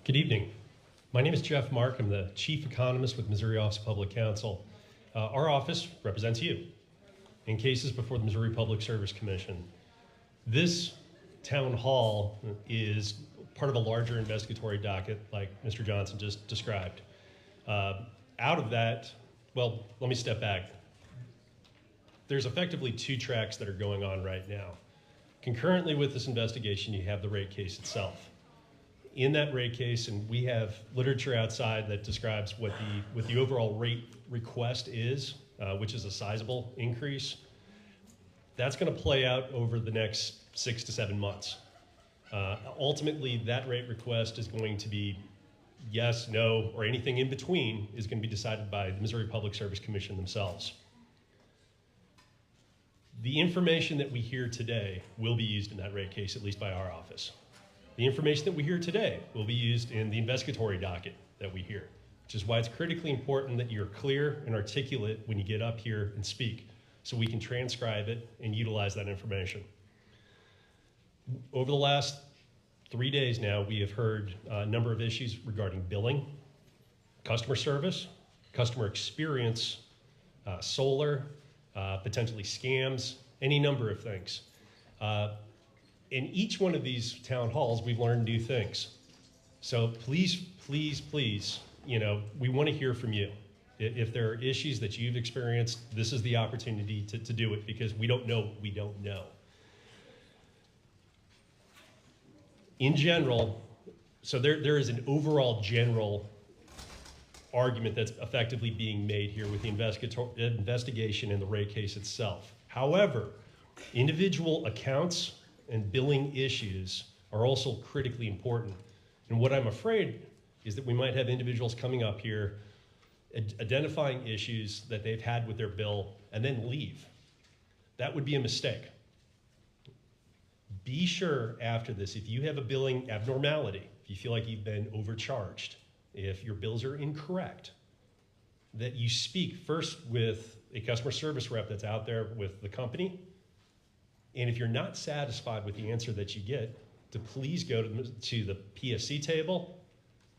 Good evening. My name is Jeff Mark. I'm the Chief Economist with Missouri Office of Public Counsel. Our office represents you in cases before the Missouri Public Service Commission. This town hall is part of a larger investigatory docket like Mr. Johnson just described. Out of that, well, let me step back. There's effectively two tracks that are going on right now. Concurrently with this investigation, you have the rate case itself. In that rate case, and we have literature outside that describes what the overall rate request is, which is a sizable increase. That's going to play out over the next 6 to 7 months. Ultimately, that rate request is going to be yes, no, or anything in between is going to be decided by the Missouri Public Service Commission themselves. The information that we hear today will be used in that rate case, at least by our office. The information that we hear today will be used in the investigatory docket that we hear, which is why it's critically important that you're clear and articulate when you get up here and speak, so we can transcribe it and utilize that information. Over the last 3 days now, we have heard a number of issues regarding billing, customer service, customer experience, solar, potentially scams, any number of things. In each one of these town halls, we've learned new things. So please, please, please, we want to hear from you. If there are issues that you've experienced, this is the opportunity to do it, because we don't know what we don't know. In general, so there is an overall general argument that's effectively being made here with the investigation and the rate case itself. However, individual accounts and billing issues are also critically important. And what I'm afraid is that we might have individuals coming up here identifying issues that they've had with their bill and then leave. That would be a mistake. Be sure after this, if you have a billing abnormality, if you feel like you've been overcharged, if your bills are incorrect, that you speak first with a customer service rep that's out there with the company. And if you're not satisfied with the answer that you get, to please go to the PSC table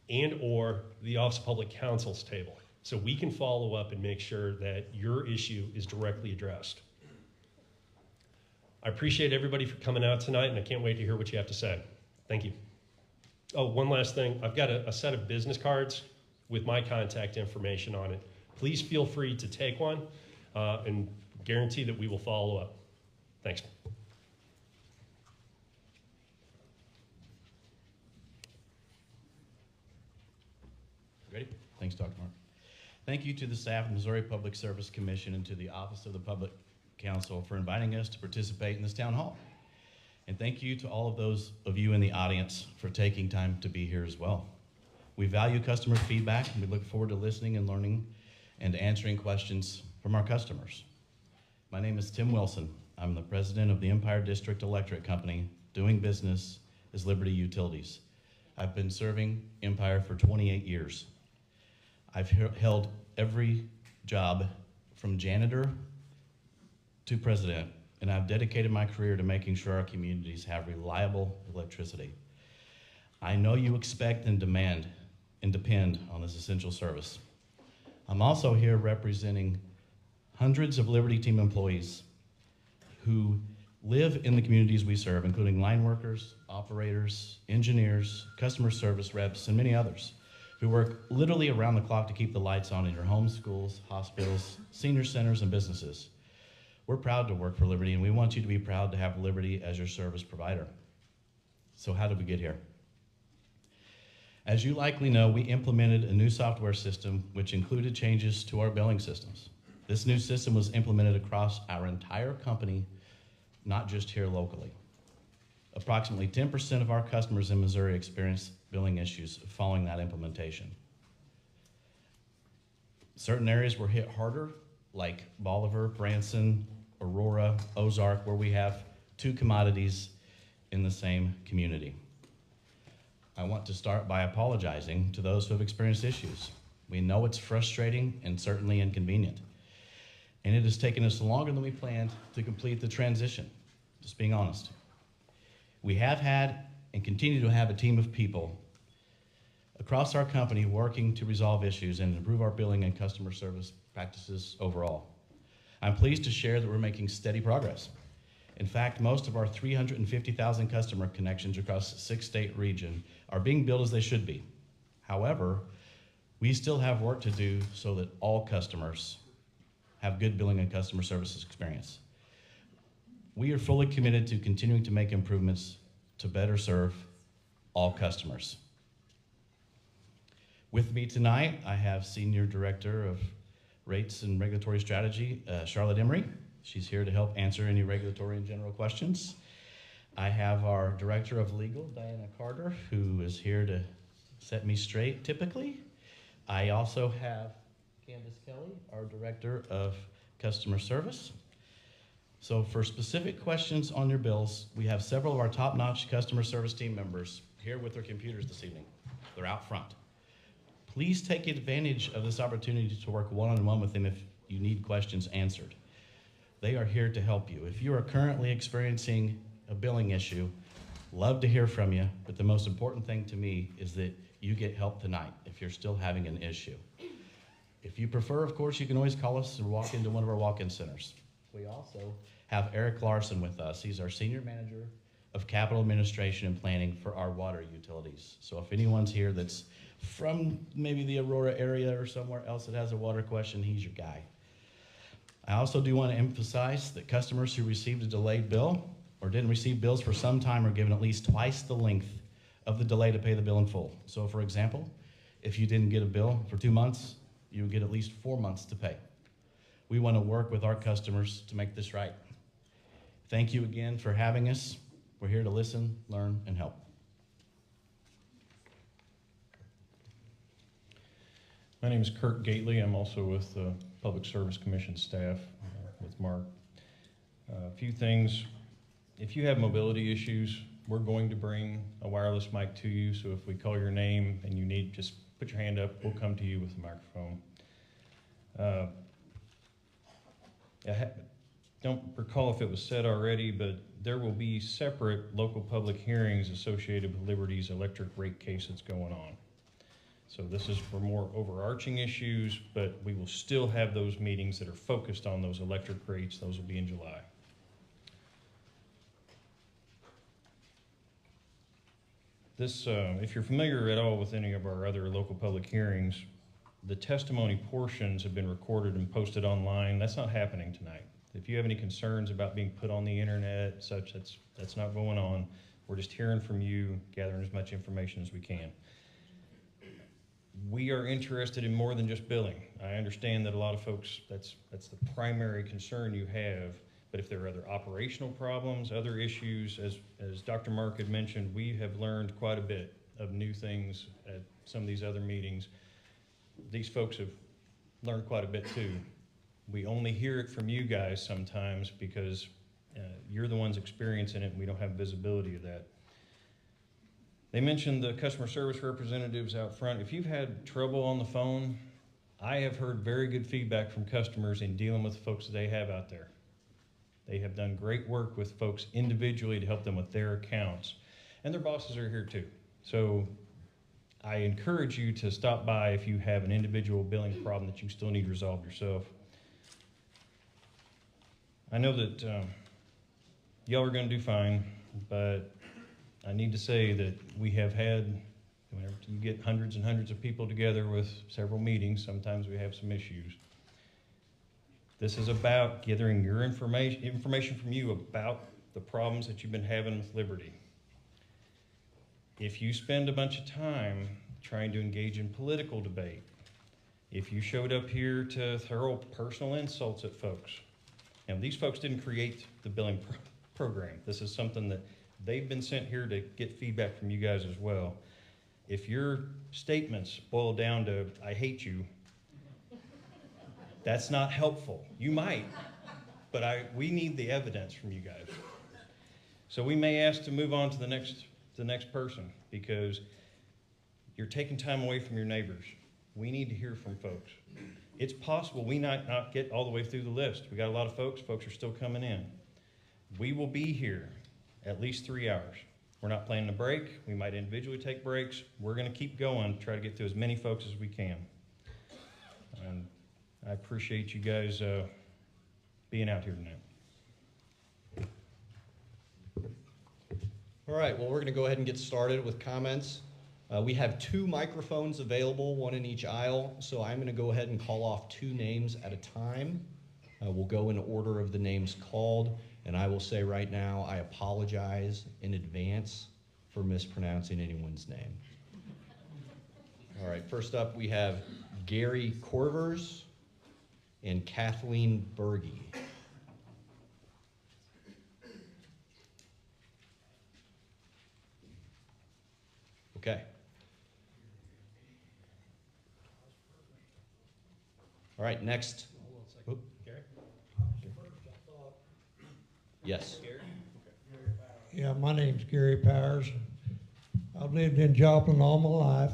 and or the Office of Public Counsel's table, so we can follow up and make sure that your issue is directly addressed. I appreciate everybody for coming out tonight, and I can't wait to hear what you have to say. Thank you. Oh, one last thing. I've got a set of business cards with my contact information on it. Please feel free to take one and guarantee that we will follow up. Thanks. Ready? Thanks, Dr. Mark. Thank you to the staff of the Missouri Public Service Commission and to the Office of the Public Counsel for inviting us to participate in this town hall. And thank you to all of those of you in the audience for taking time to be here as well. We value customer feedback, and we look forward to listening and learning and answering questions from our customers. My name is Tim Wilson. I'm the president of the Empire District Electric Company, doing business as Liberty Utilities. I've been serving Empire for 28 years. I've held every job from janitor to president, and I've dedicated my career to making sure our communities have reliable electricity. I know you expect and demand and depend on this essential service. I'm also here representing hundreds of Liberty Team employees who live in the communities we serve, including line workers, operators, engineers, customer service reps, and many others who work literally around the clock to keep the lights on in your homes, schools, hospitals, senior centers, and businesses. We're proud to work for Liberty, and we want you to be proud to have Liberty as your service provider. So how did we get here? As you likely know, we implemented a new software system which included changes to our billing systems. This new system was implemented across our entire company, not just here locally. Approximately 10% of our customers in Missouri experienced billing issues following that implementation. Certain areas were hit harder, like Bolivar, Branson, Aurora, Ozark, where we have two commodities in the same community. I want to start by apologizing to those who have experienced issues. We know it's frustrating and certainly inconvenient. And it has taken us longer than we planned to complete the transition, just being honest. We have had and continue to have a team of people across our company working to resolve issues and improve our billing and customer service practices overall. I'm pleased to share that we're making steady progress. In fact, most of our 350,000 customer connections across the 6-state region are being billed as they should be. However, we still have work to do so that all customers have good billing and customer services experience. We are fully committed to continuing to make improvements to better serve all customers. With me tonight, I have Senior Director of Rates and Regulatory Strategy, Charlotte Emery. She's here to help answer any regulatory and general questions. I have our Director of Legal, Diana Carter, who is here to set me straight typically. I also have Candace Kelly, our Director of Customer Service. So for specific questions on your bills, we have several of our top-notch customer service team members here with their computers this evening. They're out front. Please take advantage of this opportunity to work one-on-one with them if you need questions answered. They are here to help you. If you are currently experiencing a billing issue, love to hear from you, but the most important thing to me is that you get help tonight if you're still having an issue. If you prefer, of course, you can always call us or walk into one of our walk-in centers. We also have Eric Larson with us. He's our Senior Manager of Capital Administration and Planning for our water utilities. So if anyone's here that's from maybe the Aurora area or somewhere else that has a water question, he's your guy. I also do want to emphasize that customers who received a delayed bill or didn't receive bills for some time are given at least twice the length of the delay to pay the bill in full. So for example, if you didn't get a bill for 2 months, you would get at least 4 months to pay. We want to work with our customers to make this right. Thank you again for having us. We're here to listen, learn, and help. My name is Kurt Gately. I'm also with the Public Service Commission staff with Mark. A few things. If you have mobility issues, we're going to bring a wireless mic to you. So if we call your name and you need, just put your hand up. We'll come to you with a microphone. I don't recall if it was said already, but there will be separate local public hearings associated with Liberty's electric rate case that's going on. So this is for more overarching issues, but we will still have those meetings that are focused on those electric rates. Those will be in July. This, if you're familiar at all with any of our other local public hearings, the testimony portions have been recorded and posted online. That's not happening tonight. If you have any concerns about being put on the internet, such, that's not going on. We're just hearing from you, gathering as much information as we can. We are interested in more than just billing. I understand that a lot of folks, that's the primary concern you have, but if there are other operational problems, other issues, as Dr. Mark had mentioned, we have learned quite a bit of new things at some of these other meetings. These folks have learned quite a bit too. We only hear it from you guys sometimes because you're the ones experiencing it and we don't have visibility of that. They mentioned the customer service representatives out front. If you've had trouble on the phone, I have heard very good feedback from customers in dealing with the folks that they have out there. They have done great work with folks individually to help them with their accounts. And their bosses are here too. So I encourage you to stop by if you have an individual billing problem that you still need resolved yourself. I know that y'all are going to do fine, but I need to say that we have had, whenever you get hundreds and hundreds of people together with several meetings, sometimes we have some issues. This is about gathering your information from you about the problems that you've been having with Liberty. If you spend a bunch of time trying to engage in political debate, if you showed up here to hurl personal insults at folks, and these folks didn't create the billing program. This is something that they've been sent here to get feedback from you guys as well. If your statements boil down to, I hate you, that's not helpful. You might, but we need the evidence from you guys. So we may ask to move on to the next person because you're taking time away from your neighbors. We need to hear from folks. It's possible we might not get all the way through the list. We got a lot of folks are still coming in. We will be here at least 3 hours. We're not planning a break. We might individually take breaks. We're going to keep going, try to get to as many folks as we can. And I appreciate you guys being out here tonight. All right, well, we're going to go ahead and get started with comments. We have 2 microphones available, 1 in each aisle, so I'm going to go ahead and call off 2 names at a time. We'll go in order of the names called, and I will say right now, I apologize in advance for mispronouncing anyone's name. All right, first up we have Gary Corvers and Kathleen Berge. Okay. All right, next. Oop. Gary? Yes. Yeah, my name's Gary Powers. I've lived in Joplin all my life.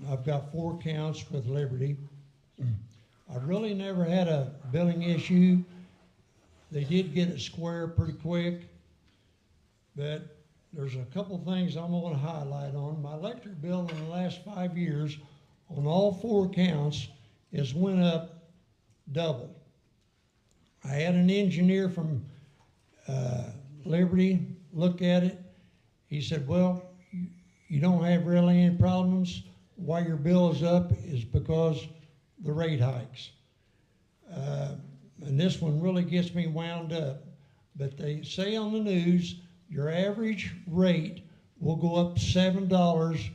I've got 4 counts with Liberty. I've really never had a billing issue. They did get it square pretty quick, but there's a couple things I'm going to highlight on. My electric bill in the last 5 years on all 4 counts has went up double. I had an engineer from Liberty look at it. He said, well, you don't have really any problems. Why your bill is up is because the rate hikes. And this one really gets me wound up. But they say on the news, your average rate will go up $7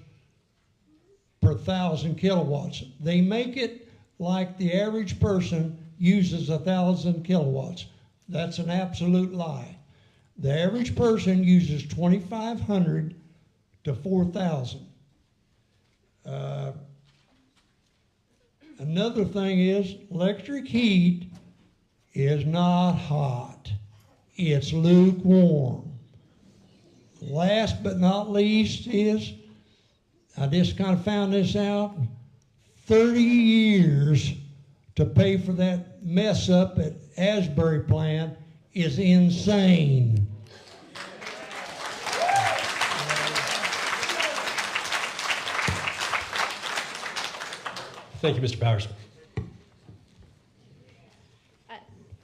per 1,000 kilowatts. They make it like the average person uses 1,000 kilowatts. That's an absolute lie. The average person uses 2,500 to 4,000. Another thing is electric heat is not hot. It's lukewarm. Last but not least is, I just kind of found this out, 30 years to pay for that mess up at Asbury plant is insane. Thank you, Mr. Powers.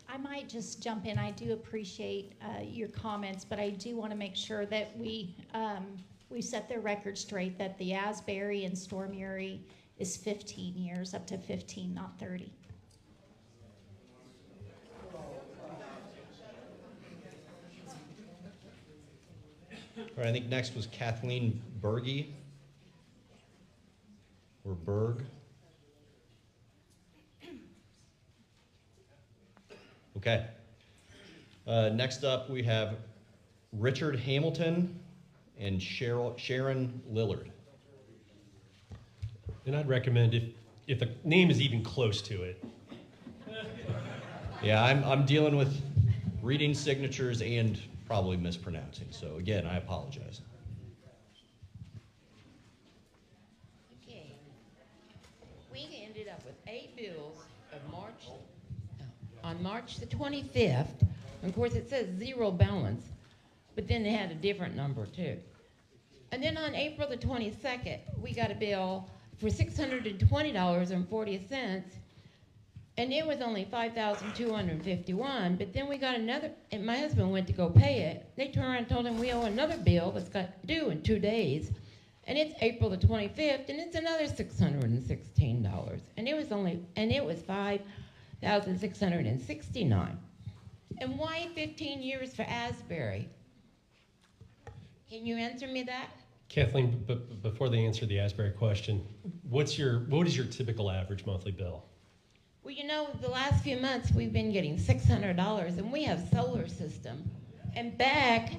I might just jump in. I do appreciate your comments, but I do want to make sure that we set the record straight that the Asbury and Storm Uri is 15 years, up to 15, not 30. All right, I think next was Kathleen Berge, or Berg. Okay. Next up, we have Richard Hamilton and Sharon Lillard. And I'd recommend if the name is even close to it. Yeah, I'm dealing with reading signatures and probably mispronouncing. So again, I apologize. Okay. We ended up with 8 bills of on March the 25th. Of course, it says 0 balance, but then they had a different number too. And then on April the 22nd, we got a bill for $620.40, and it was only $5,251. But then we got another, and my husband went to go pay it. They turned around and told him we owe another bill that's got due in 2 days, and it's April the 25th, and it's another $616, and it was $5,669. And why 15 years for Asbury? Can you answer me that? Kathleen, before they answer the Asbury question, what is your typical average monthly bill? Well, you know, the last few months we've been getting $600, and we have solar system. And back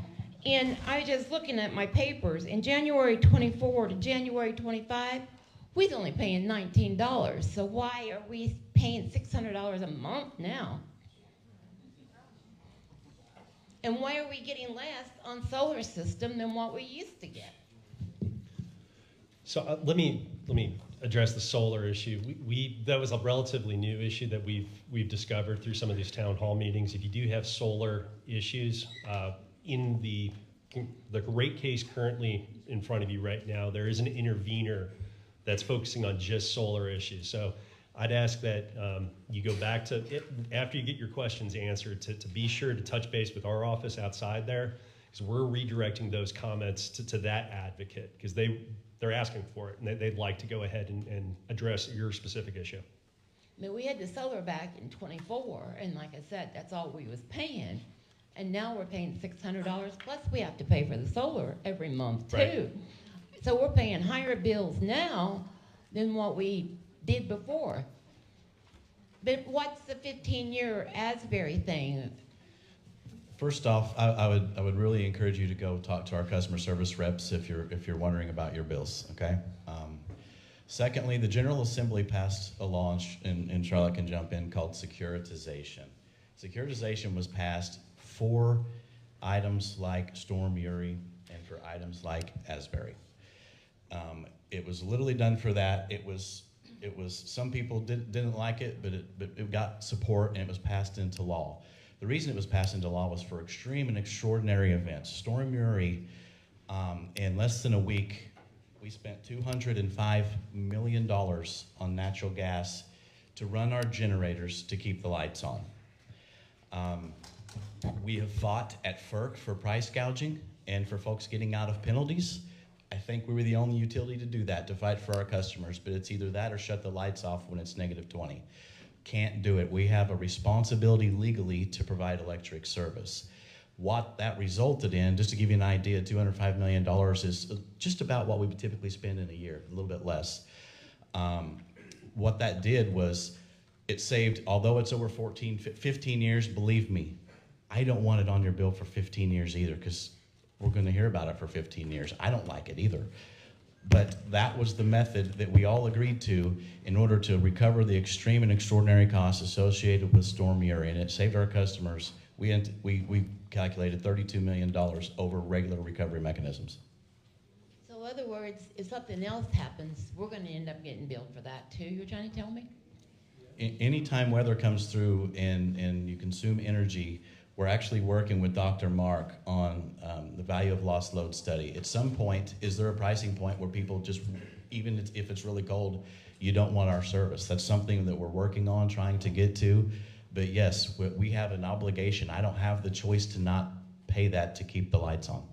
in, I was just looking at my papers, in January 24 to January 25, we was only paying $19. So why are we paying $600 a month now? And why are we getting less on solar system than what we used to get? So let me address the solar issue. That was a relatively new issue that we've discovered through some of these town hall meetings. If you do have solar issues, in the the rate case currently in front of you right now, there is an intervener that's focusing on just solar issues. So I'd ask that you go back to it after you get your questions answered to be sure to touch base with our office outside there, because we're redirecting those comments to that advocate, because they're asking for it and they'd like to go ahead and address your specific issue. I mean, we had the solar back in '24, and like I said, that's all we was paying. And now we're paying $600, plus we have to pay for the solar every month too. Right. So we're paying higher bills now than what we did before. But what's the 15-year Asbury thing? First off, I would really encourage you to go talk to our customer service reps if you're wondering about your bills. Okay. Secondly, the General Assembly passed a law, and Charlotte can jump in, called securitization. Securitization was passed for items like Storm Uri and for items like Asbury. It was literally done for that. It was some people didn't like it, but it got support and it was passed into law. The reason it was passed into law was for extreme and extraordinary events. Storm Uri, in less than a week, we spent $205 million on natural gas to run our generators to keep the lights on. We have fought at FERC for price gouging and for folks getting out of penalties. I think we were the only utility to do that, to fight for our customers, but it's either that or shut the lights off when it's -20. Can't do it. We have a responsibility legally to provide electric service. What that resulted in, just to give you an idea, $205 million is just about what we would typically spend in a year, a little bit less. What that did was it saved, although it's over 15 years, believe me, I don't want it on your bill for 15 years either, because we're going to hear about it for 15 years. I don't like it either. But that was the method that we all agreed to in order to recover the extreme and extraordinary costs associated with Storm Uri, and it saved our customers. We calculated $32 million over regular recovery mechanisms. So in other words, if something else happens, we're going to end up getting billed for that too, you're trying to tell me? Anytime weather comes through and you consume energy, we're actually working with Dr. Mark on the value of lost load study. At some point, is there a pricing point where people just, even if it's really cold, you don't want our service? That's something that we're working on, trying to get to. But yes, we have an obligation. I don't have the choice to not pay that to keep the lights on.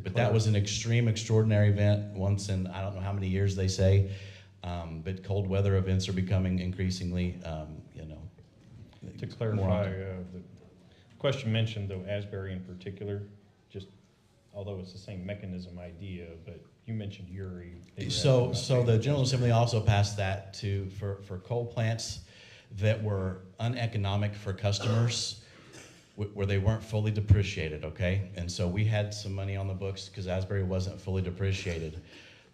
But that was an extreme, extraordinary event once in I don't know how many years they say. But cold weather events are becoming increasingly, To clarify, the question mentioned, though, Asbury in particular, just although it's the same mechanism idea, but you mentioned Uri. So the General Assembly also passed that for coal plants that were uneconomic for customers, where they weren't fully depreciated, okay? And so we had some money on the books because Asbury wasn't fully depreciated.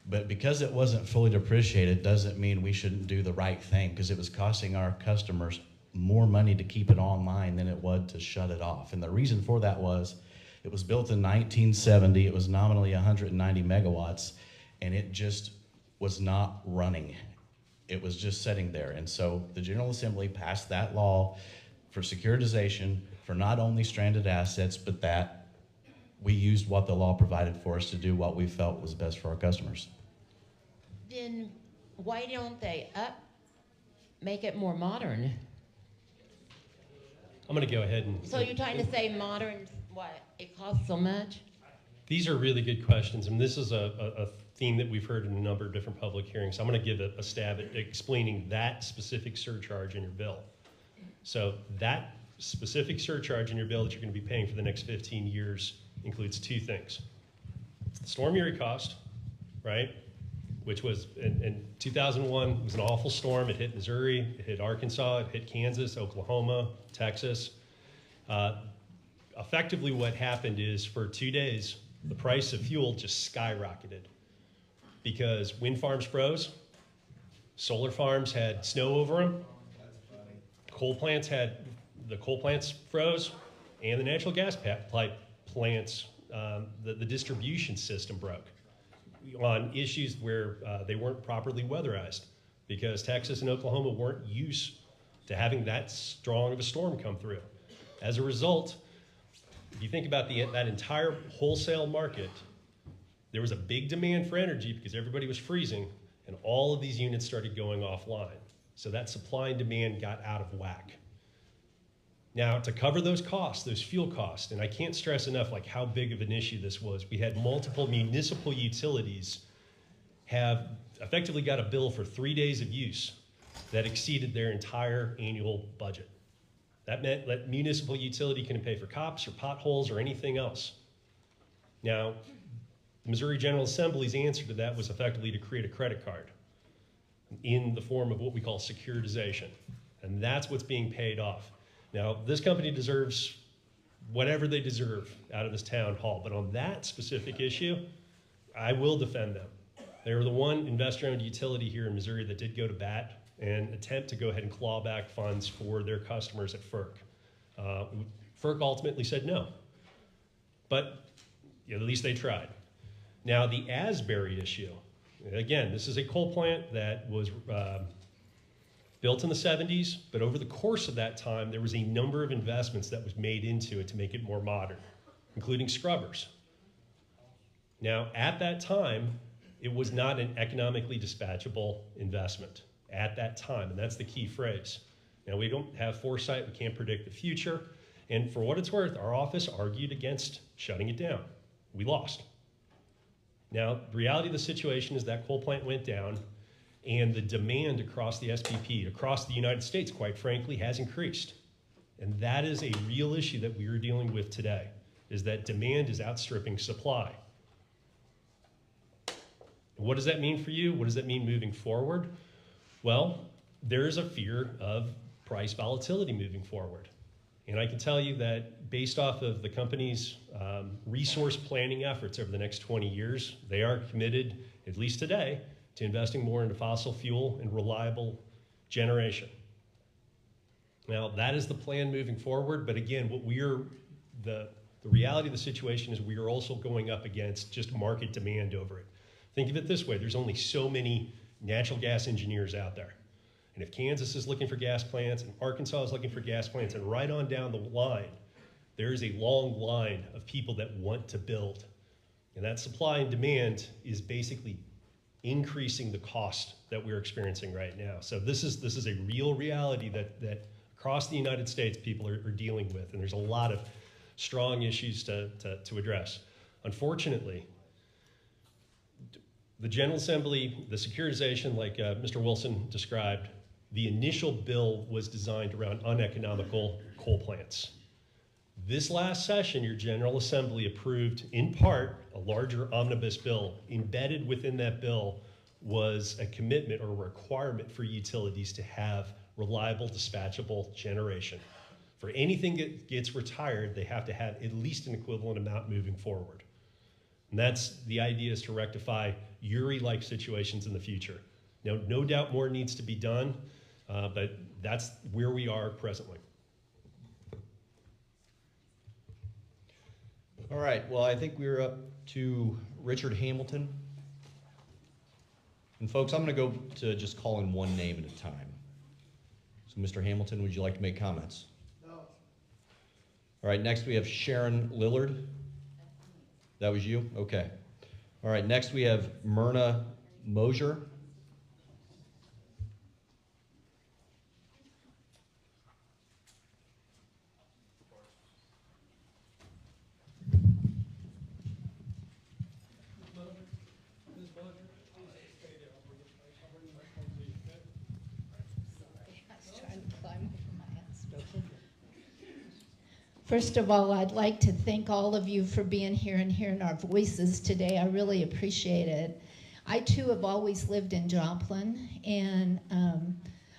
But because it wasn't fully depreciated doesn't mean we shouldn't do the right thing, because it was costing our customers more money to keep it online than it would to shut it off. And the reason for that was it was built in 1970. It was nominally 190 megawatts, and it just was not running. It was just sitting there. And so the General Assembly passed that law for securitization for not only stranded assets, but that we used what the law provided for us to do what we felt was best for our customers. Then why don't they make it more modern? I'm going to go ahead and... So you're trying to say modern, what, it costs so much? These are really good questions, and this is a theme that we've heard in a number of different public hearings. So I'm going to give a stab at explaining that specific surcharge in your bill. So that specific surcharge in your bill that you're going to be paying for the next 15 years includes two things. It's the Storm Uri cost, right? Which was in 2001, it was an awful storm. It hit Missouri, it hit Arkansas, it hit Kansas, Oklahoma, Texas. Effectively what happened is for 2 days, the price of fuel just skyrocketed because wind farms froze, solar farms had snow over them, the coal plants froze, and the natural gas pipe plants, the distribution system broke on issues where they weren't properly weatherized because Texas and Oklahoma weren't used to having that strong of a storm come through. As a result, If you think about that entire wholesale market, there was a big demand for energy because everybody was freezing, and all of these units started going offline. So that supply and demand got out of whack. Now, to cover those costs, those fuel costs, and I can't stress enough like how big of an issue this was, we had multiple municipal utilities have effectively got a bill for 3 days of use that exceeded their entire annual budget. That meant that municipal utility couldn't pay for cops or potholes or anything else. Now, the Missouri General Assembly's answer to that was effectively to create a credit card in the form of what we call securitization. And that's what's being paid off. Now, this company deserves whatever they deserve out of this town hall, but on that specific issue, I will defend them. They were the one investor-owned utility here in Missouri that did go to bat and attempt to go ahead and claw back funds for their customers at FERC. FERC ultimately said no, but at least they tried. Now, the Asbury issue, again, this is a coal plant that was built in the 70s, but over the course of that time, there was a number of investments that was made into it to make it more modern, including scrubbers. Now, at that time, it was not an economically dispatchable investment at that time, and that's the key phrase. Now, we don't have foresight, we can't predict the future, and for what it's worth, our office argued against shutting it down. We lost. Now, the reality of the situation is that coal plant went down, and the demand across the SPP, across the United States, quite frankly, has increased. And that is a real issue that we are dealing with today, is that demand is outstripping supply. What does that mean for you? What does that mean moving forward? Well, there is a fear of price volatility moving forward. And I can tell you that based off of the company's resource planning efforts over the next 20 years, they are committed, at least today, to investing more into fossil fuel and reliable generation. Now, that is the plan moving forward, but again, the reality of the situation is we are also going up against just market demand over it. Think of it this way, there's only so many natural gas engineers out there. And if Kansas is looking for gas plants, and Arkansas is looking for gas plants, and right on down the line, there is a long line of people that want to build. And that supply and demand is basically increasing the cost that we're experiencing right now. So this is a real reality that across the United States people are dealing with, and there's a lot of strong issues to address. Unfortunately, the General Assembly, the securitization, like Mr. Wilson described, the initial bill was designed around uneconomical coal plants. This last session, your General Assembly approved, in part, a larger omnibus bill. Embedded within that bill was a commitment or a requirement for utilities to have reliable, dispatchable generation. For anything that gets retired, they have to have at least an equivalent amount moving forward. And that's the idea, is to rectify Uri-like situations in the future. Now, no doubt more needs to be done, but that's where we are presently. All right, well, I think we're up to Richard Hamilton. And folks, I'm going to go to just call in one name at a time. So, Mr. Hamilton, would you like to make comments? No. All right, next we have Sharon Lillard. That was you? Okay. All right, next we have Myrna Mosier. First of all, I'd like to thank all of you for being here and hearing our voices today. I really appreciate it. I too have always lived in Joplin, and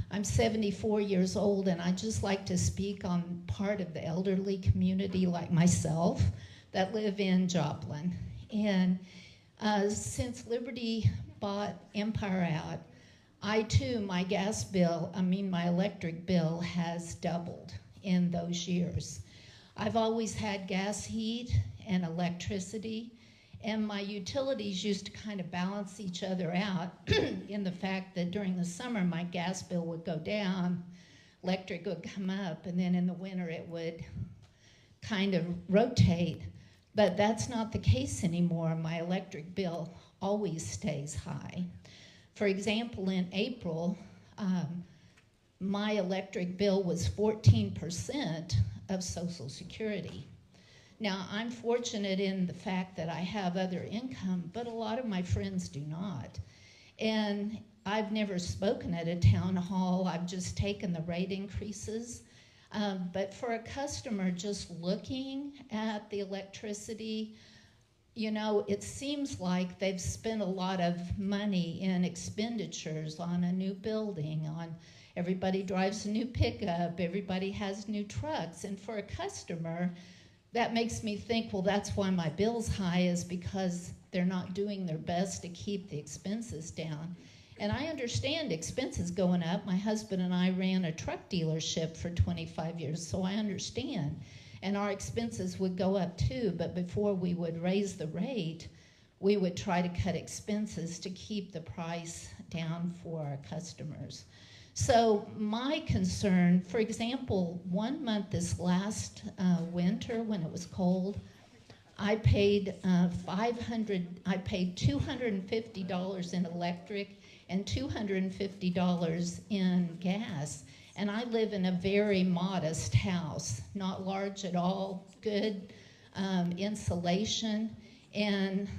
I'm 74 years old, and I just like to speak on part of the elderly community like myself that live in Joplin. And since Liberty bought Empire out, I too, my electric bill has doubled in those years. I've always had gas heat and electricity, and my utilities used to kind of balance each other out in the fact that during the summer my gas bill would go down, electric would come up, and then in the winter it would kind of rotate, but that's not the case anymore. My electric bill always stays high. For example, in April, my electric bill was 14% of Social Security. Now, I'm fortunate in the fact that I have other income, but a lot of my friends do not. And I've never spoken at a town hall. I've just taken the rate increases. But for a customer just looking at the electricity, you know, it seems like they've spent a lot of money in expenditures on a new building, on everybody drives a new pickup, everybody has new trucks. And for a customer, that makes me think, well, that's why my bill's high, is because they're not doing their best to keep the expenses down. And I understand expenses going up. My husband and I ran a truck dealership for 25 years, so I understand. And our expenses would go up too, but before we would raise the rate, we would try to cut expenses to keep the price down for our customers. So my concern, for example, 1 month this last winter when it was cold, I paid $250 in electric and $250 in gas. And I live in a very modest house, not large at all, good insulation, and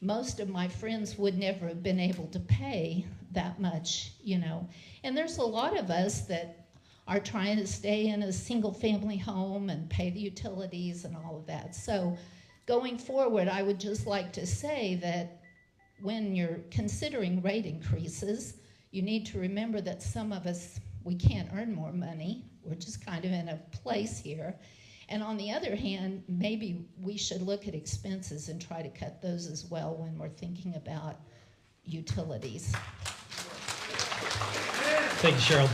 most of my friends would never have been able to pay that much, you know. And there's a lot of us that are trying to stay in a single-family home and pay the utilities and all of that. So going forward, I would just like to say that when you're considering rate increases, you need to remember that some of us, we can't earn more money. We're just kind of in a place here. And on the other hand, maybe we should look at expenses and try to cut those as well when we're thinking about utilities. Thank you, Cheryl.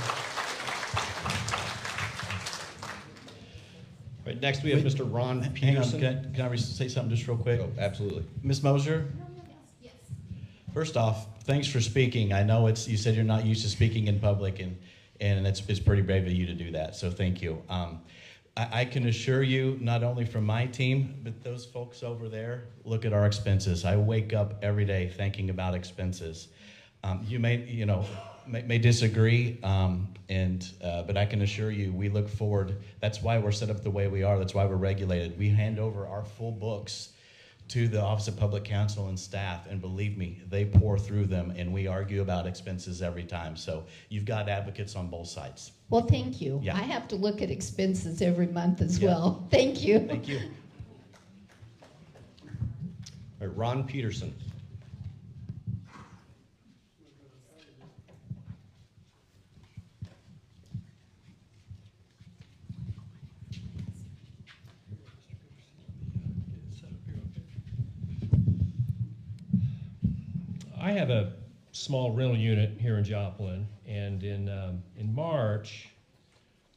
Right, next we have Mr. Ron Hang on, Peterson. can I say something just real quick? Oh, absolutely. Ms. Moser? Yes. First off, thanks for speaking. I know you said you're not used to speaking in public, and it's pretty brave of you to do that, so thank you. I can assure you, not only from my team, but those folks over there, look at our expenses. I wake up every day thinking about expenses. You may disagree, but I can assure you, we look forward. That's why we're set up the way we are. That's why we're regulated. We hand over our full books to the Office of Public Counsel and staff, and believe me, they pour through them, and we argue about expenses every time. So you've got advocates on both sides. Well, thank you. Yeah. I have to look at expenses every month as Yeah. well. Thank you. Thank you. All right, Ron Peterson. I have a small rental unit here in Joplin, and in March,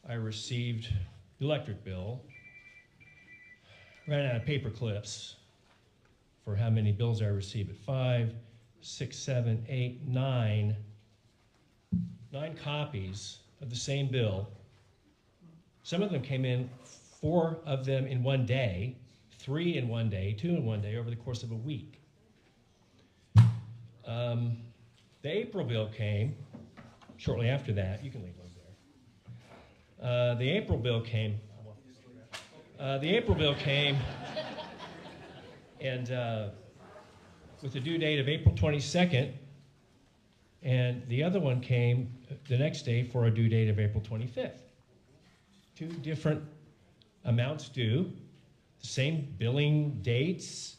I received the electric bill, ran out of paper clips for how many bills I received. At 5, 6, 7, 8, 9 copies of the same bill. Some of them came in, 4 of them in one day, 3 in one day, 2 in one day, over the course of a week. The April bill came shortly after that. You can leave those there. The April bill came. And with a due date of April 22nd, and the other one came the next day for a due date of April 25th. 2 different amounts due, the same billing dates,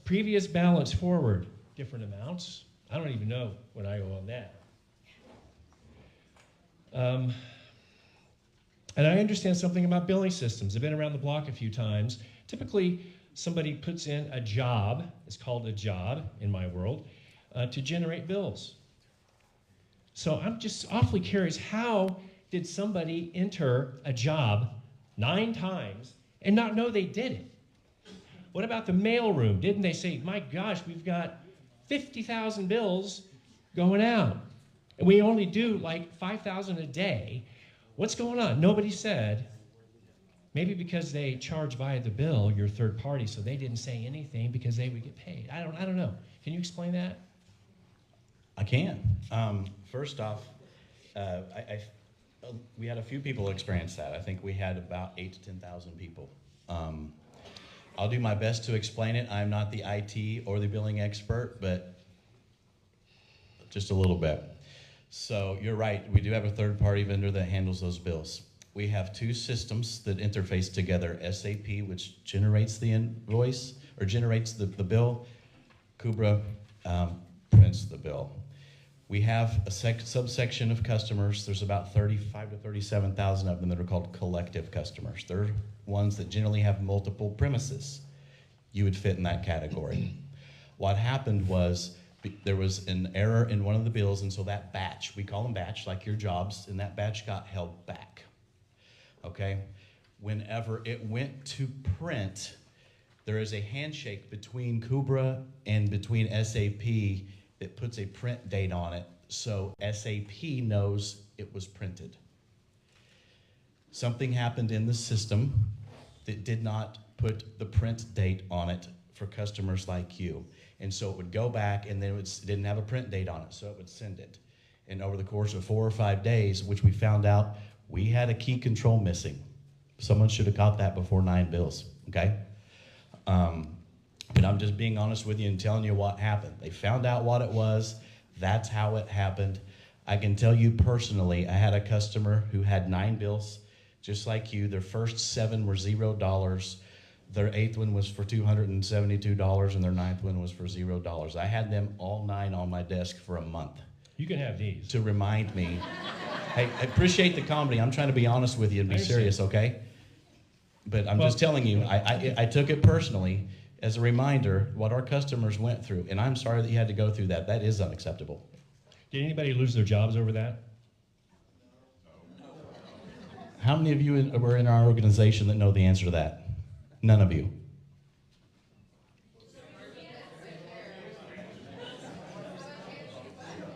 previous balance forward, different amounts. I don't even know what I owe on that. And I understand something about billing systems. I've been around the block a few times. Typically, somebody puts in a job, it's called a job in my world, to generate bills. So I'm just awfully curious, how did somebody enter a job 9 times and not know they did it? What about the mailroom? Didn't they say, my gosh, we've got 50,000 bills going out, and we only do like 5,000 a day. What's going on? Nobody said, Maybe because they charge by the bill, your third party, so they didn't say anything because they would get paid. I don't know. Can you explain that? I can. First off, we had a few people experience that. I think we had about 8,000 to 10,000 people. I'll do my best to explain it. I'm not the IT or the billing expert, but just a little bit. So you're right, we do have a third-party vendor that handles those bills. We have two systems that interface together, SAP, which generates the invoice, or generates the bill. Kubra prints the bill. We have a subsection of customers. There's about 35 to 37,000 of them that are called collective customers. They're ones that generally have multiple premises. You would fit in that category. What happened was there was an error in one of the bills, and so that batch, we call them batch, like your jobs, and that batch got held back. Okay? Whenever it went to print, there is a handshake between Kubra and between SAP that puts a print date on it, so SAP knows it was printed. Something happened in the system that did not put the print date on it for customers like you. And so it would go back, and then it didn't have a print date on it, so it would send it. And over the course of 4 or 5 days, which we found out, we had a key control missing. Someone should have caught that before 9 bills, okay? But I'm just being honest with you and telling you what happened. They found out what it was. That's how it happened. I can tell you personally, I had a customer who had 9 bills, just like you. Their first 7 were $0. Their 8th one was for $272, and their 9th one was for $0. I had them all 9 on my desk for a month. You can have these. To remind me. Hey, I appreciate the comedy. I'm trying to be honest with you and be serious, okay? But I'm just telling you, I took it personally as a reminder what our customers went through. And I'm sorry that you had to go through that. That is unacceptable. Did anybody lose their jobs over that? How many of you were in our organization that know the answer to that? None of you.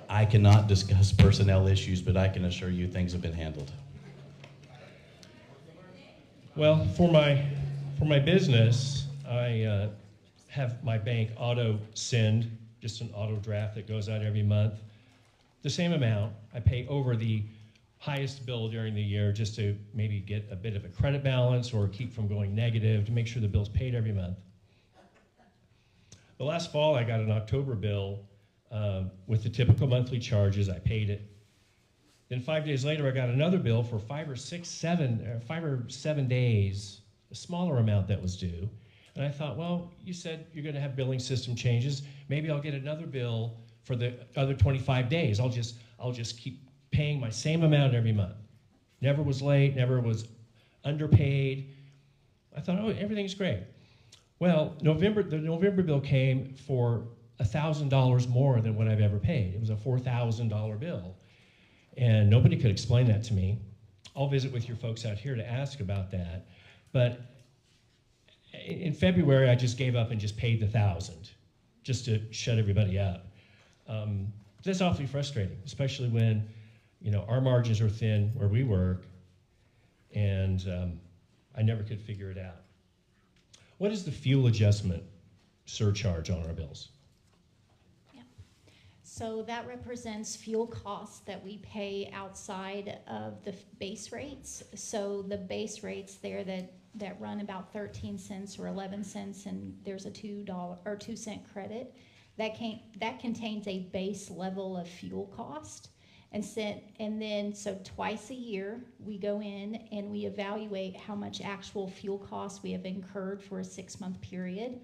I cannot discuss personnel issues, but I can assure you things have been handled. Well, for my business, I have my bank auto send, just an auto draft that goes out every month. The same amount. I pay over the highest bill during the year just to maybe get a bit of a credit balance or keep from going negative to make sure the bill's paid every month. The last fall, I got an October bill with the typical monthly charges. I paid it. Then 5 days later, I got another bill for 5 or 7 days, a smaller amount that was due. And I thought, well, you said you're going to have billing system changes. Maybe I'll get another bill for the other 25 days. I'll just keep paying my same amount every month. Never was late, never was underpaid. I thought, oh, everything's great. Well, the November bill came for $1,000 more than what I've ever paid. It was a $4,000 bill. And nobody could explain that to me. I'll visit with your folks out here to ask about that. But in February, I just gave up and just paid the $1,000 just to shut everybody up. That's awfully frustrating, especially when our margins are thin where we work, and I never could figure it out. What is the fuel adjustment surcharge on our bills? So that represents fuel costs that we pay outside of the base rates. So the base rates there that run about 13 cents or 11 cents, and there's a $2 or 2 cent credit, that contains a base level of fuel cost. And then twice a year we go in and we evaluate how much actual fuel costs we have incurred for a 6-month period.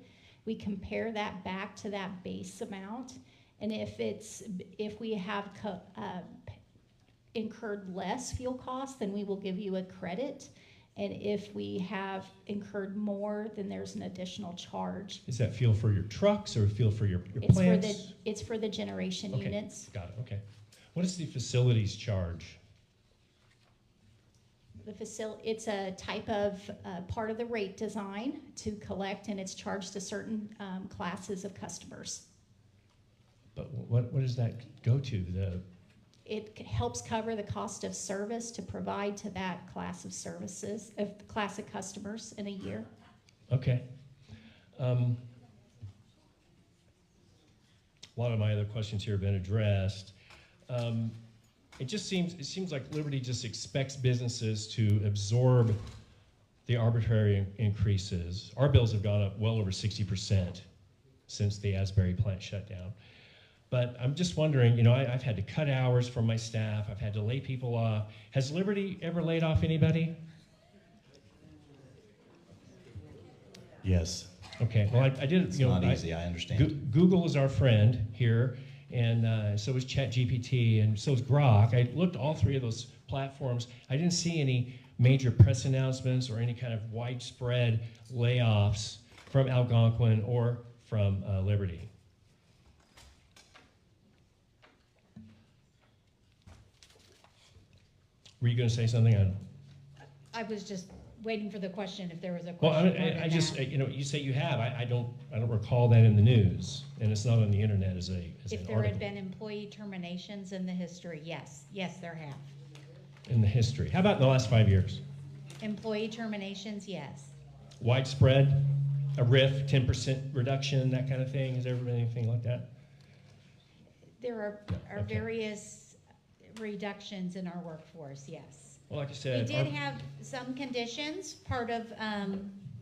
We compare that back to that base amount. And if we have incurred less fuel costs, then we will give you a credit. And if we have incurred more, then there's an additional charge. Is that fuel for your trucks or fuel for your plants? It's for the generation units. Got it, okay. What is the facilities charge? It's a type of part of the rate design to collect, and it's charged to certain classes of customers. But what does that go to? it helps cover the cost of service to provide to that class of services, class of customers in a year. Okay. A lot of my other questions here have been addressed. It seems like Liberty just expects businesses to absorb the arbitrary increases. Our bills have gone up well over 60% since the Asbury plant shut down. But I'm just wondering, you know, I've had to cut hours from my staff. I've had to lay people off. Has Liberty ever laid off anybody? Yes. Okay, well, I did, It's you know, not easy, I understand. Google is our friend here, and so is ChatGPT, and so is Grok. I looked at all three of those platforms. I didn't see any major press announcements or any kind of widespread layoffs from Algonquin or from Liberty. Were you going to say something? I was just waiting for the question, if there was a Well, question. I just, you know, you say you have. I don't recall that in the news, and it's not on the internet as an If there article. had been employee terminations in the history, yes, there have. In the history. How about in the last 5 years? Employee terminations, yes. Widespread, a RIF, 10% reduction, that kind of thing? Has there ever been anything like that? There are Okay. various reductions in our workforce, yes. Well, like I We said, did have some conditions. Part of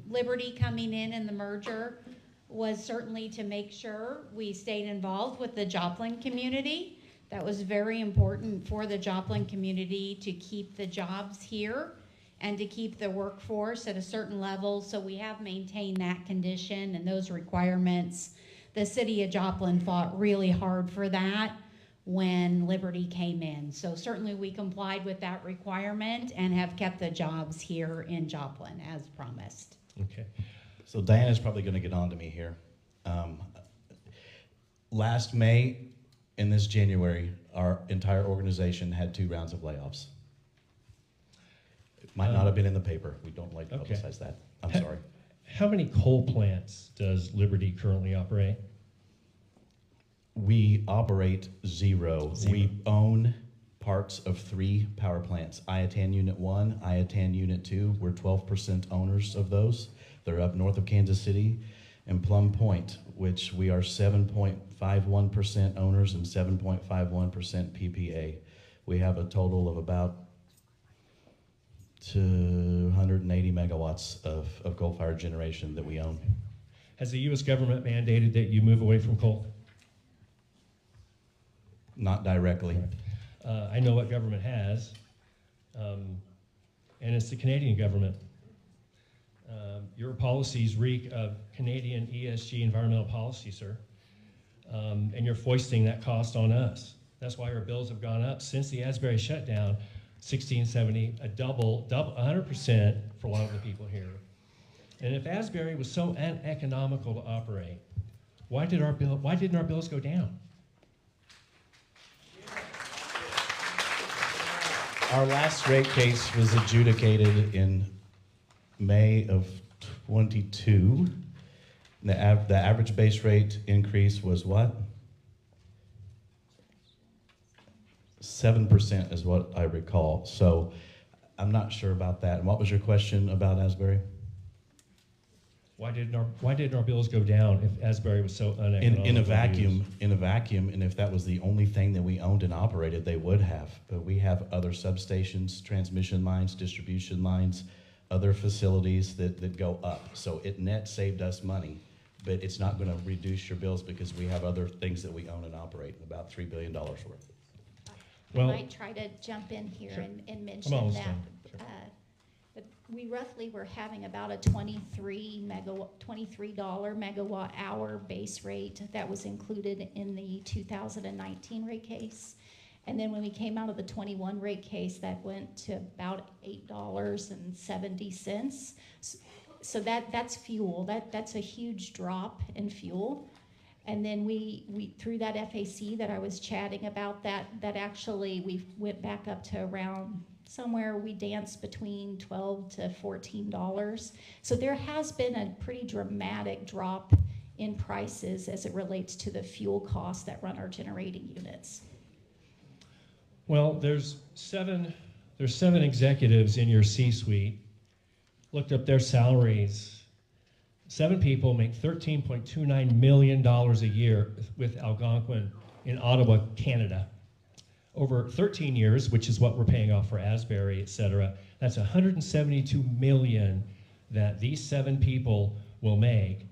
Liberty coming in the merger was certainly to make sure we stayed involved with the Joplin community. That was very important for the Joplin community to keep the jobs here and to keep the workforce at a certain level. So we have maintained that condition and those requirements. The city of Joplin fought really hard for that when Liberty came in. So certainly we complied with that requirement and have kept the jobs here in Joplin as promised. okay. So Diana's probably going to get on to me here. Last May and this January, our entire organization had 2 rounds of layoffs. It might not have been in the paper. We don't like to Okay. publicize that. I'm sorry. How many coal plants does Liberty currently operate? We operate 0. Zero. We own parts of 3 power plants. Iatan Unit 1, Iatan Unit 2, we're 12% owners of those. They're up north of Kansas City. And Plum Point, which we are 7.51% owners and 7.51% PPA. We have a total of about 280 megawatts of coal-fired generation that we own. Has the U.S. government mandated that you move away from coal? Not directly. I know what government has, and it's the Canadian government. Your policies reek of Canadian ESG environmental policy, sir, and you're foisting that cost on us. That's why our bills have gone up since the Asbury shutdown, 1670, a double, 100% for a lot of the people here. And if Asbury was so uneconomical to operate, why didn't our bills go down? Our last rate case was adjudicated in May of 22. The average base rate increase was what? 7% is what I recall. So I'm not sure about that. And what was your question about Asbury? Why didn't our bills go down if Asbury was so uneconomical? In a to vacuum, and if that was the only thing that we owned and operated, they would have. But we have other substations, transmission lines, distribution lines, other facilities that go up. So it net saved us money, but it's not going to reduce your bills because we have other things that we own and operate, about $3 billion worth. Well- I might try to jump in here Sure. and mention Come on, that. Stan. Sure. But we roughly were having about a $23 megawatt hour base rate that was included in the 2019 rate case. And then when we came out of the 21 rate case, that went to about $8.70. So that's fuel. That's a huge drop in fuel. And then we through that FAC that I was chatting about, that actually we went back up to around somewhere we danced between $12 to $14. So there has been a pretty dramatic drop in prices as it relates to the fuel costs that run our generating units. Well, there's seven executives in your C-suite. Looked up their salaries. 7 people make $13.29 million a year with Algonquin in Ottawa, Canada. Over 13 years, which is what we're paying off for Asbury, et cetera, that's $172 million that these 7 people will make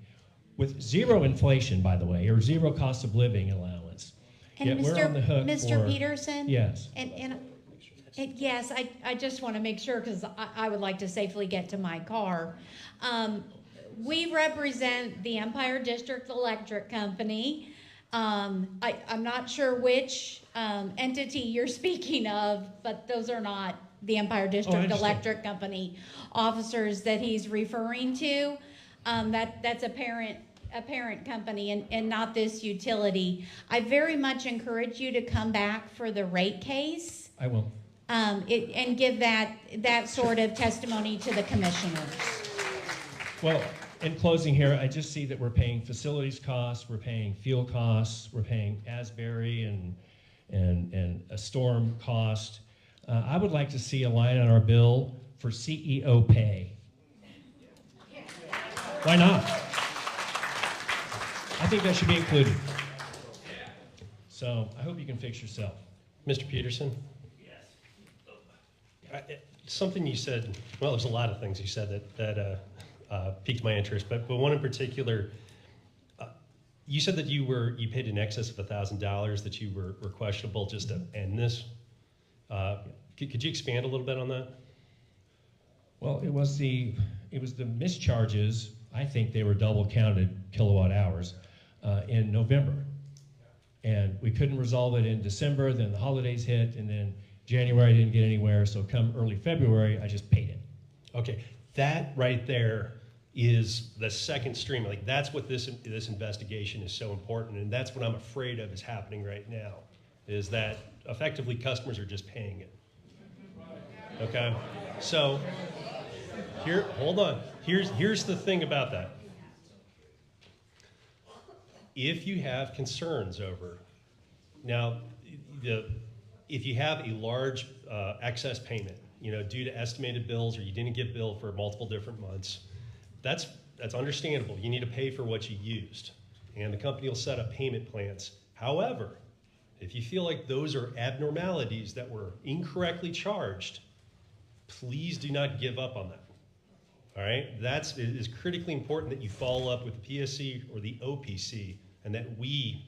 with zero inflation, by the way, or zero cost of living allowance. And Yet we're on the hook Mr. for- Peterson? Yes. And yes, I just want to make sure, because I would like to safely get to my car. We represent the Empire District Electric Company. I'm not sure which entity you're speaking of, but those are not the Empire District Electric Company officers that he's referring to. That's a parent company and not this utility. I very much encourage you to come back for the rate case. I will. And give that sort of testimony to the commissioners. Well, in closing here, I just see that we're paying facilities costs, we're paying fuel costs, we're paying Asbury and a storm cost. I would like to see a line on our bill for CEO pay. Why not? I think that should be included. So I hope you can fix yourself. Mr. Peterson? Something you said, well, there's a lot of things you said that piqued my interest, but one in particular, you said that you paid in excess of $1,000, that you were questionable just to end this. Could you expand a little bit on that? Well, it was the mischarges. I think they were double counted kilowatt hours in November, and we couldn't resolve it in December. Then the holidays hit, and then January I didn't get anywhere. So come early February, I just paid it. Okay, that right there is the second stream. Like, that's what this investigation is so important, and that's what I'm afraid of is happening right now, is that effectively customers are just paying it. Okay, so hold on. Here's the thing about that. If you have concerns over, now, if you have a large excess payment, due to estimated bills, or you didn't get billed for multiple different months, that's understandable. You need to pay for what you used, and the company will set up payment plans. However, if you feel like those are abnormalities that were incorrectly charged, please do not give up on that. All right, it is critically important that you follow up with the PSC or the OPC, and that we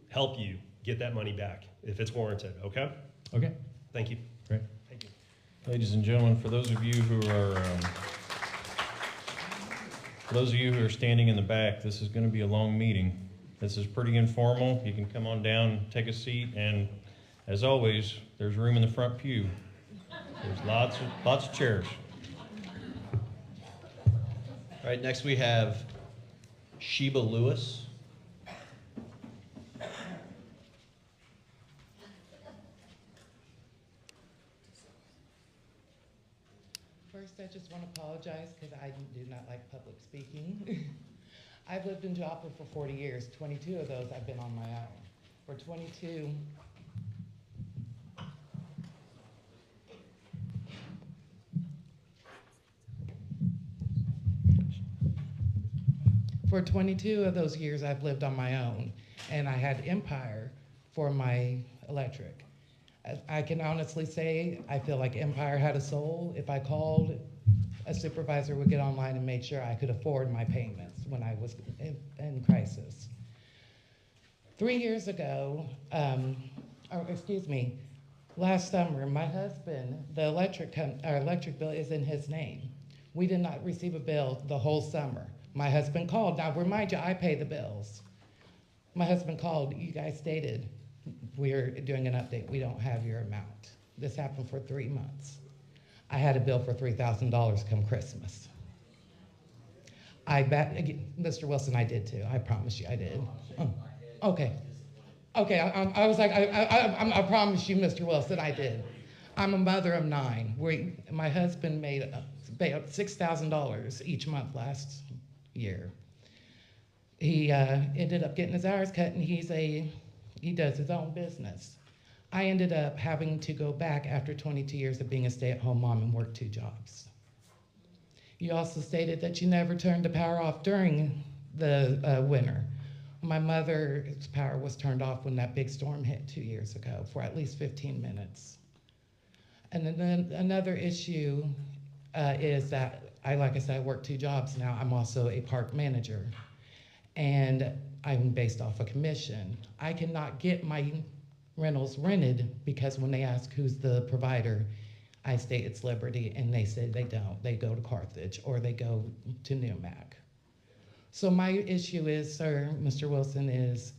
help you get that money back if it's warranted. Okay. Okay. Thank you. Great. Thank you. Ladies and gentlemen, for those of you who are standing in the back, this is going to be a long meeting. This is pretty informal. You can come on down, take a seat, and as always, there's room in the front pew. There's lots of chairs. All right, next we have Sheba Lewis. First, I just want to apologize because I do not like public speaking. I've lived in Joplin for 40 years. 22 of those I've been on my own. For 22, of those years I've lived on my own, and I had Empire for my electric. I can honestly say I feel like Empire had a soul. If I called, a supervisor would get online and make sure I could afford my payments when I was in crisis. 3 years ago, last summer, my husband, the our electric bill is in his name. We did not receive a bill the whole summer. My husband called. Now, remind you, I pay the bills. My husband called. You guys stated, we're doing an update. We don't have your amount. This happened for 3 months. I had a bill for $3,000 come Christmas. I bet, Mr. Wilson, I did too. I promise you I did. Okay. Okay, I was like, I promise you, Mr. Wilson, I did. I'm a mother of 9. My husband made about $6,000 each month last year. He ended up getting his hours cut, and he does his own business. I ended up having to go back after 22 years of being a stay-at-home mom and work 2 jobs. You also stated that you never turned the power off during the winter. My mother's power was turned off when that big storm hit 2 years ago for at least 15 minutes. And then another issue is that like I said, I work 2 jobs now. I'm also a park manager, and I'm based off a commission. I cannot get my rentals rented because when they ask who's the provider, I state it's Liberty, and they say they don't. They go to Carthage or they go to Newmac. So my issue is, sir, Mr. Wilson, is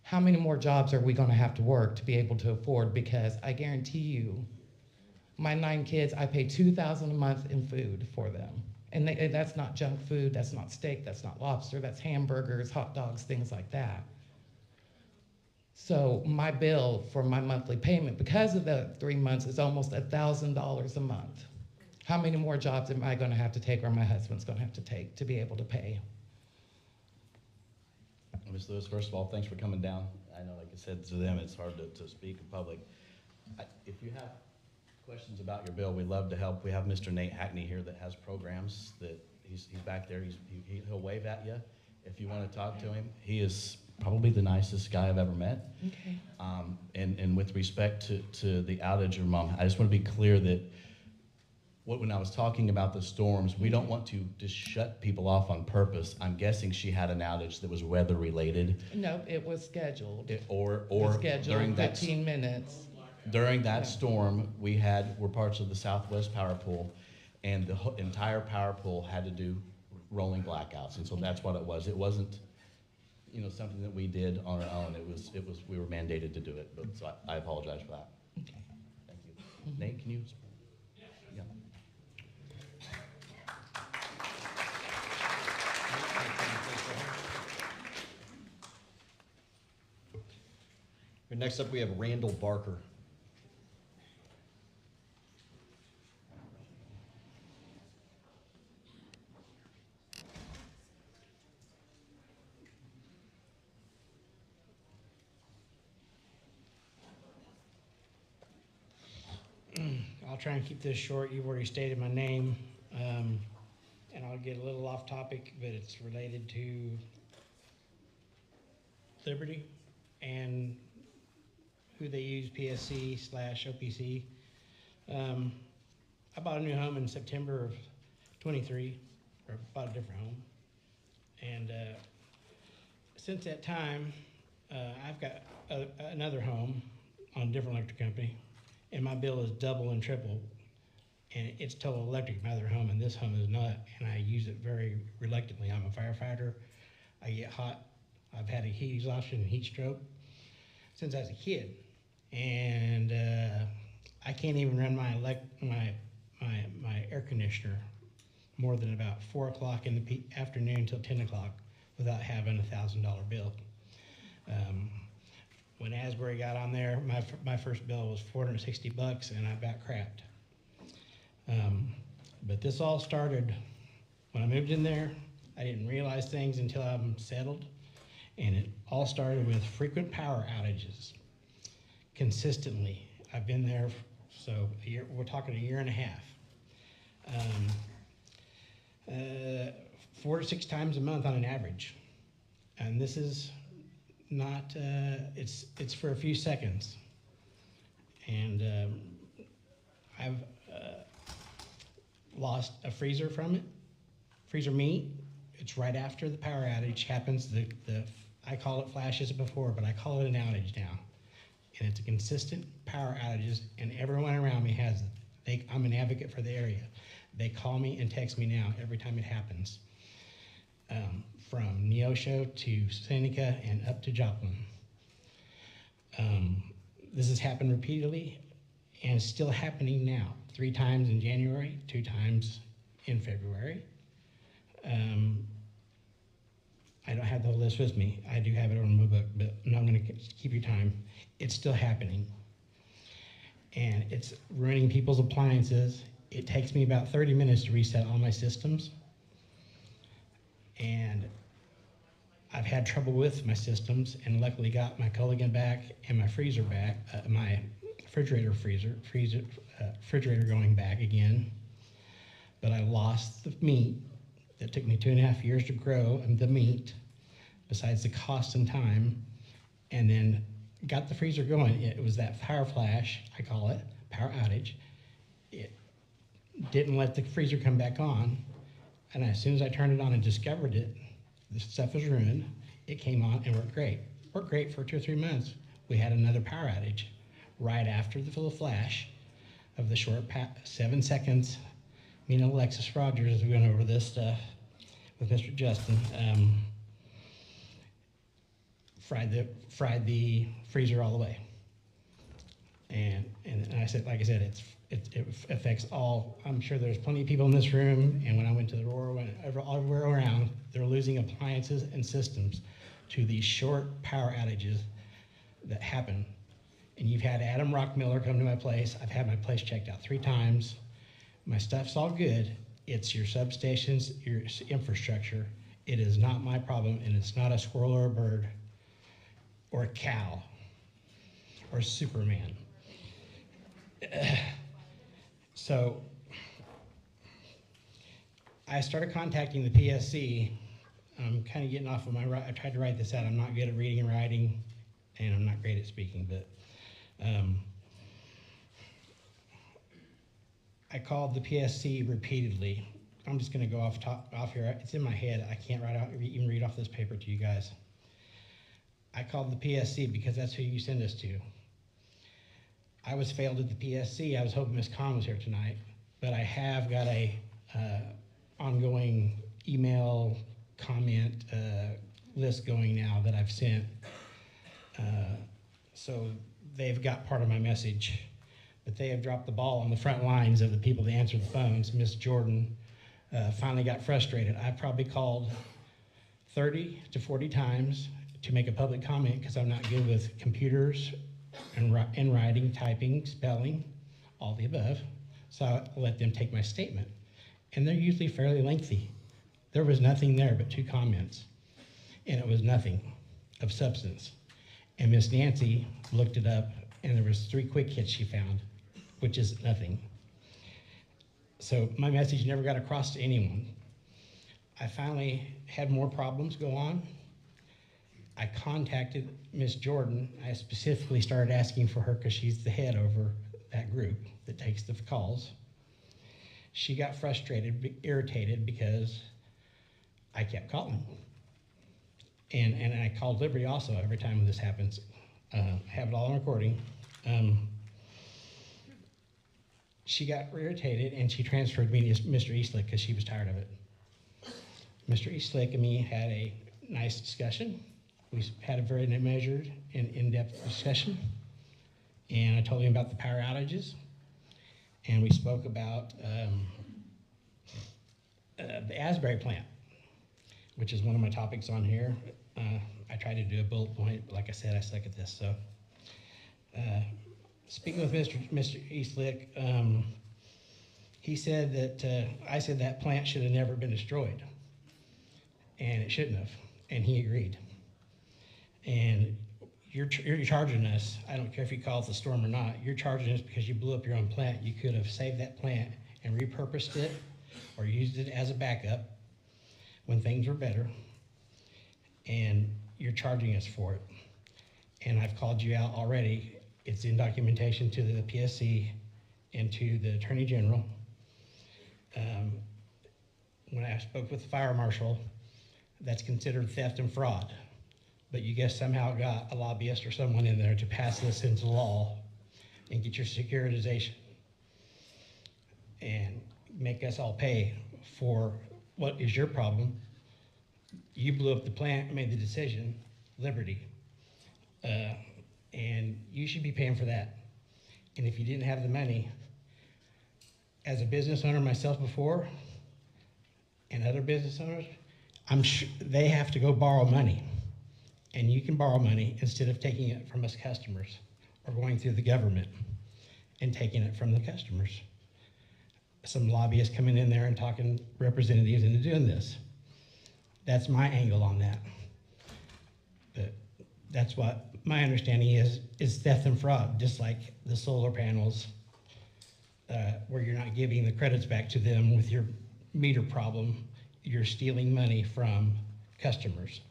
how many more jobs are we gonna have to work to be able to afford? Because I guarantee you, my 9 kids, I pay $2,000 a month in food for them. And that's not junk food, that's not steak, that's not lobster, that's hamburgers, hot dogs, things like that. So my bill for my monthly payment, because of the 3 months, is almost $1,000 a month. How many more jobs am I gonna have to take, or my husband's gonna have to take, to be able to pay? Ms. Lewis, first of all, thanks for coming down. I know, like I said to them, it's hard to speak in public. If you have questions about your bill, we'd love to help. We have Mr. Nate Hackney here that has programs that he's back there. He'll wave at you if you want to talk to him. He is probably the nicest guy I've ever met. Okay. And with respect to the outage of your mom, I just want to be clear that when I was talking about the storms, we don't want to just shut people off on purpose. I'm guessing she had an outage that was weather related. No, it was scheduled. Or Scheduled during that 15 minutes. During that storm, we're parts of the Southwest Power Pool, and the entire power pool had to do rolling blackouts, and so that's what it was. It wasn't, something that we did on our own. We were mandated to do it, but so I apologize for that. Okay. Thank you. Nate, can you? Yeah. Next up, we have Randall Barker. I'll try and keep this short. You've already stated my name, and I'll get a little off topic, but it's related to Liberty and who they use, PSC/OPC. I bought a new home in September of 23, or bought a different home. And since that time, I've got another home on a different electric company, and my bill is double and triple. And it's total electric, my other home, and this home is not, and I use it very reluctantly. I'm a firefighter. I get hot. I've had a heat exhaustion and heat stroke since I was a kid. And I can't even run my air conditioner more than about 4 o'clock in the afternoon until 10 o'clock without having a $1,000 bill. When Asbury got on there, my first bill was $460, and I about crapped. But this all started when I moved in there. I didn't realize things until I'm settled, and it all started with frequent power outages. Consistently, I've been there, so we're talking a year and a half. 4 to 6 times a month on an average. And this is not, it's for a few seconds. And I've lost a freezer from it, freezer meat. It's right after the power outage happens. I call it flashes before, but I call it an outage now. And it's a consistent power outages, and everyone around me has it. I'm an advocate for the area. They call me and text me now every time it happens. From Neosho to Seneca and up to Joplin. This has happened repeatedly, and it's still happening now. 3 times in January, 2 times in February. I don't have the whole list with me. I do have it on my book, but I'm not going to keep your time. It's still happening. And it's ruining people's appliances. It takes me about 30 minutes to reset all my systems. And I've had trouble with my systems, and luckily got my Culligan back and my freezer back, my refrigerator going back again. But I lost the meat that took me 2.5 years to grow, and the meat, besides the cost and time, and then got the freezer going. It was that power flash, I call it, power outage. It didn't let the freezer come back on, and as soon as I turned it on and discovered it, the stuff was ruined. It came on and worked great. Worked great for 2 or 3 months. We had another power outage right after the full flash of the short 7 seconds. Me and Alexis Rogers, as we went over this stuff with Mr. Justin, fried the freezer all the way. And I said, like I said, it affects all. I'm sure there's plenty of people in this room, and when I went to the Aurora, everywhere around, they're losing appliances and systems to these short power outages that happen. And you've had Adam Rockmiller come to my place. I've had my place checked out 3 times. My stuff's all good. It's your substations, your infrastructure. It is not my problem, and it's not a squirrel or a bird or a cow or Superman. So I started contacting the PSC. I'm kind of getting off of I tried to write this out. I'm not good at reading and writing, and I'm not great at speaking, but I called the PSC repeatedly. I'm just going to go off here. It's in my head. I can't even read off this paper to you guys. I called the PSC because that's who you send us to. I was failed at the PSC. I was hoping Ms. Khan was here tonight, but I have got a ongoing email comment list going now that I've sent. So they've got part of my message, but they have dropped the ball on the front lines of the people that answer the phones. Ms. Jordan finally got frustrated. I probably called 30 to 40 times to make a public comment because I'm not good with computers and writing, typing, spelling, all the above. So I let them take my statement. And they're usually fairly lengthy. There was nothing there but 2 comments. And it was nothing of substance. And Miss Nancy looked it up, and there was 3 quick hits she found, which is nothing. So my message never got across to anyone. I finally had more problems go on. I contacted Miss Jordan. I specifically started asking for her because she's the head over that group that takes the calls. She got frustrated, irritated because I kept calling. And I called Liberty also every time this happens. I have it all on recording. She got irritated and she transferred me to Mr. Eastlick because she was tired of it. Mr. Eastlick and me had a nice discussion. We had a very measured and in-depth discussion. And I told him about the power outages. And we spoke about the Asbury plant, which is one of my topics on here. I tried to do a bullet point, but like I said, I suck at this. So, speaking with Mr. Eastlick, he said that I said that plant should have never been destroyed, and it shouldn't have, and he agreed. And you're charging us. I don't care if you call it the storm or not. You're charging us because you blew up your own plant. You could have saved that plant and repurposed it, or used it as a backup when things were better. And you're charging us for it. And I've called you out already. It's in documentation to the PSC and to the Attorney General. When I spoke with the fire marshal, that's considered theft and fraud. But you guys somehow got a lobbyist or someone in there to pass this into law and get your securitization and make us all pay for what is your problem. You blew up the plant and made the decision, Liberty, and you should be paying for that. And if you didn't have the money, as a business owner myself before, and other business owners, I'm sure they have to go borrow money. And you can borrow money instead of taking it from us customers or going through the government and taking it from the customers. Some lobbyists coming in there and talking representatives into doing this. That's my angle on that. That's what my understanding is theft and fraud, just like the solar panels, where you're not giving the credits back to them with your meter problem, you're stealing money from customers.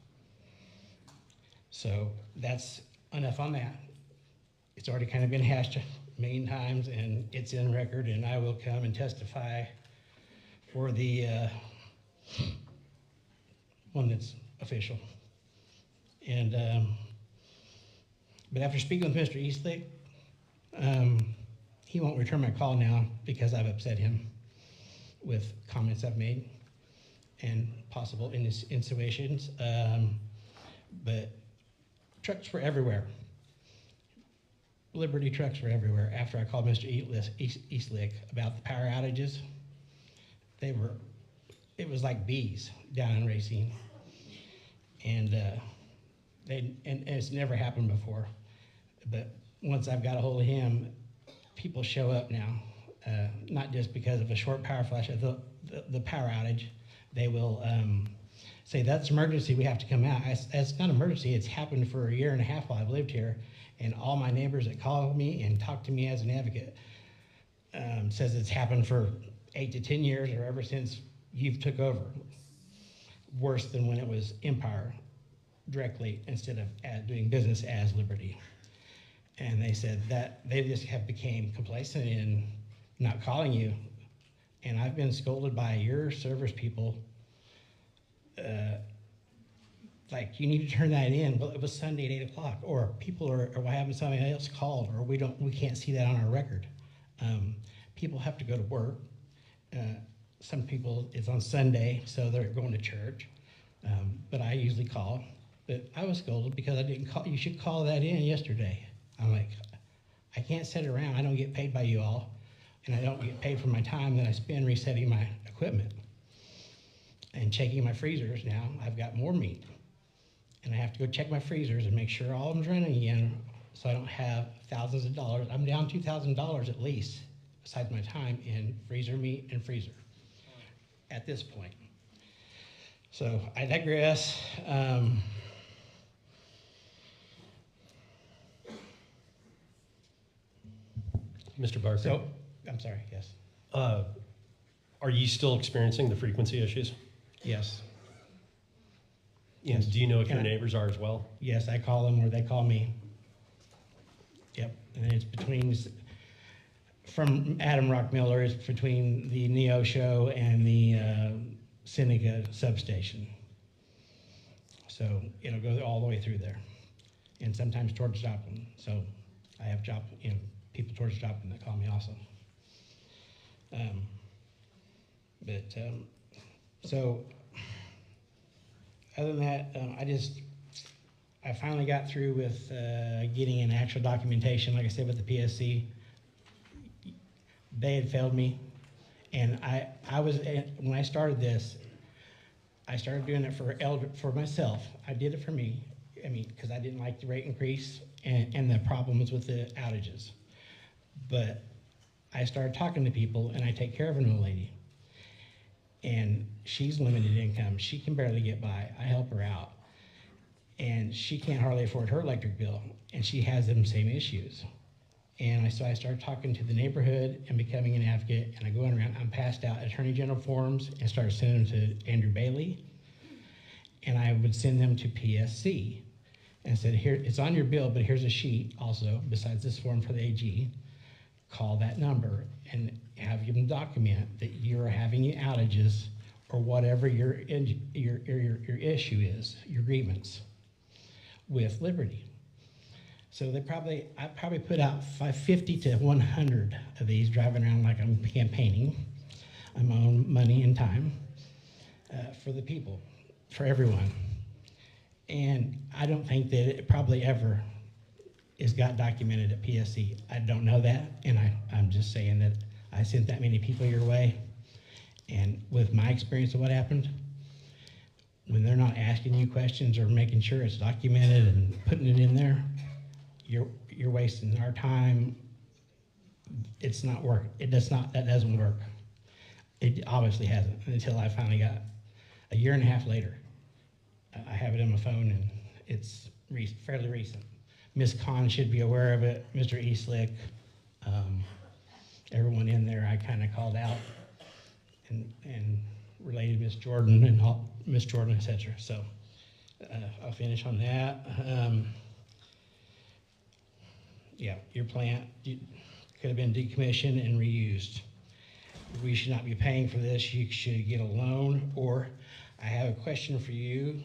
So that's enough on that. It's already kind of been hashed a million times, and it's in record, and I will come and testify for the one that's official. And but after speaking with Mr. Eastlick, he won't return my call now because I've upset him with comments I've made and possible insinuations. But trucks were everywhere. Liberty trucks were everywhere after I called Mr. Eastlick about the power outages. It was like bees down in Racine. And it's never happened before. But once I've got a hold of him, people show up now, not just because of a short power flash, the power outage. They will say, that's emergency, we have to come out. It's not emergency, it's happened for a year and a half while I've lived here, and all my neighbors that call me and talk to me as an advocate says it's happened for 8 to 10 years or ever since you've took over. Worse than when it was Empire directly instead of doing business as Liberty. And they said that they just have became complacent in not calling you. And I've been scolded by your service people, like, you need to turn that in. Well, it was Sunday at 8 o'clock, or people are having somebody else called, or we can't see that on our record. People have to go to work. Some people, it's on Sunday, so they're going to church. But I usually call. But I was scolded because I didn't call. You should call that in yesterday. I'm like, I can't sit around. I don't get paid by you all. And I don't get paid for my time that I spend resetting my equipment and checking my freezers. Now I've got more meat, and I have to go check my freezers and make sure all of them's running again, so I don't have thousands of dollars. I'm down $2,000 at least, besides my time in freezer meat and freezer at this point. So I digress. Mr. Barker? So, I'm sorry, yes. Are you still experiencing the frequency issues? Yes. And do you know if your Can I- neighbors are as well? Yes, I call them or they call me. Yep, and it's between, from Adam Rockmiller, it's between the Neosho and the Seneca substation. So it'll go all the way through there, and sometimes towards Joplin. So I have people towards Joplin that call me also. So other than that, I finally got through with getting an actual documentation, like I said, with the PSC. They had failed me, and when I started this, I started doing it for myself. I did it for me, because I didn't like the rate increase and the problems with the outages. But I started talking to people, and I take care of an old lady. And she's limited income. She can barely get by. I help her out. And she can't hardly afford her electric bill, and she has them same issues. And so I started talking to the neighborhood and becoming an advocate, and I go around, I'm passed out Attorney General forms and started sending them to Andrew Bailey. And I would send them to PSC and said, here, it's on your bill, but here's a sheet also, besides this form for the AG. Call that number and have them document that you're having outages or whatever your issue is, your grievance with Liberty. So I probably put out 50 to 100 of these driving around like I'm campaigning on my own money and time for the people, for everyone. And I don't think that it probably ever is got documented at PSC. I don't know that, and I'm just saying that I sent that many people your way, and with my experience of what happened, when they're not asking you questions or making sure it's documented and putting it in there, you're wasting our time. It's not work. That doesn't work. It obviously hasn't until I finally got a year and a half later. I have it on my phone, and it's fairly recent. Ms. Khan should be aware of it, Mr. Eastlick, everyone in there I kind of called out and related Ms. Jordan and Ms. Jordan, et cetera. So I'll finish on that. Yeah, your plant could have been decommissioned and reused. We should not be paying for this. You should get a loan. Or I have a question for you.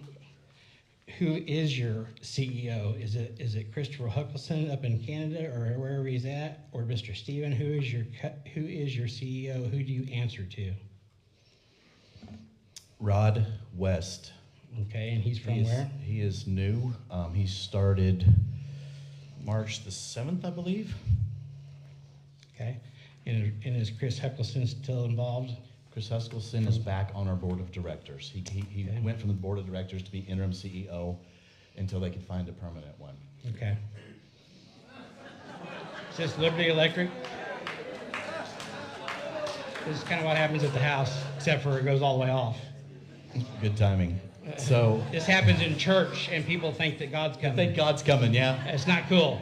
Who is your CEO? Is it Christopher Huckelson up in Canada or wherever he's at, or Mr. Steven? Who is your CEO? Who do you answer to? Rod West. Okay, and he's from where? He is new. He started March the 7th, I believe. Okay, and is Chris Huckelson still involved? Chris Huskilson is back on our board of directors. He went from the board of directors to be interim CEO until they could find a permanent one. Okay. Is this Liberty Electric? This is kind of what happens at the house, except for it goes all the way off. Good timing. So this happens in church, and people think that God's coming. I think God's coming, yeah. It's not cool.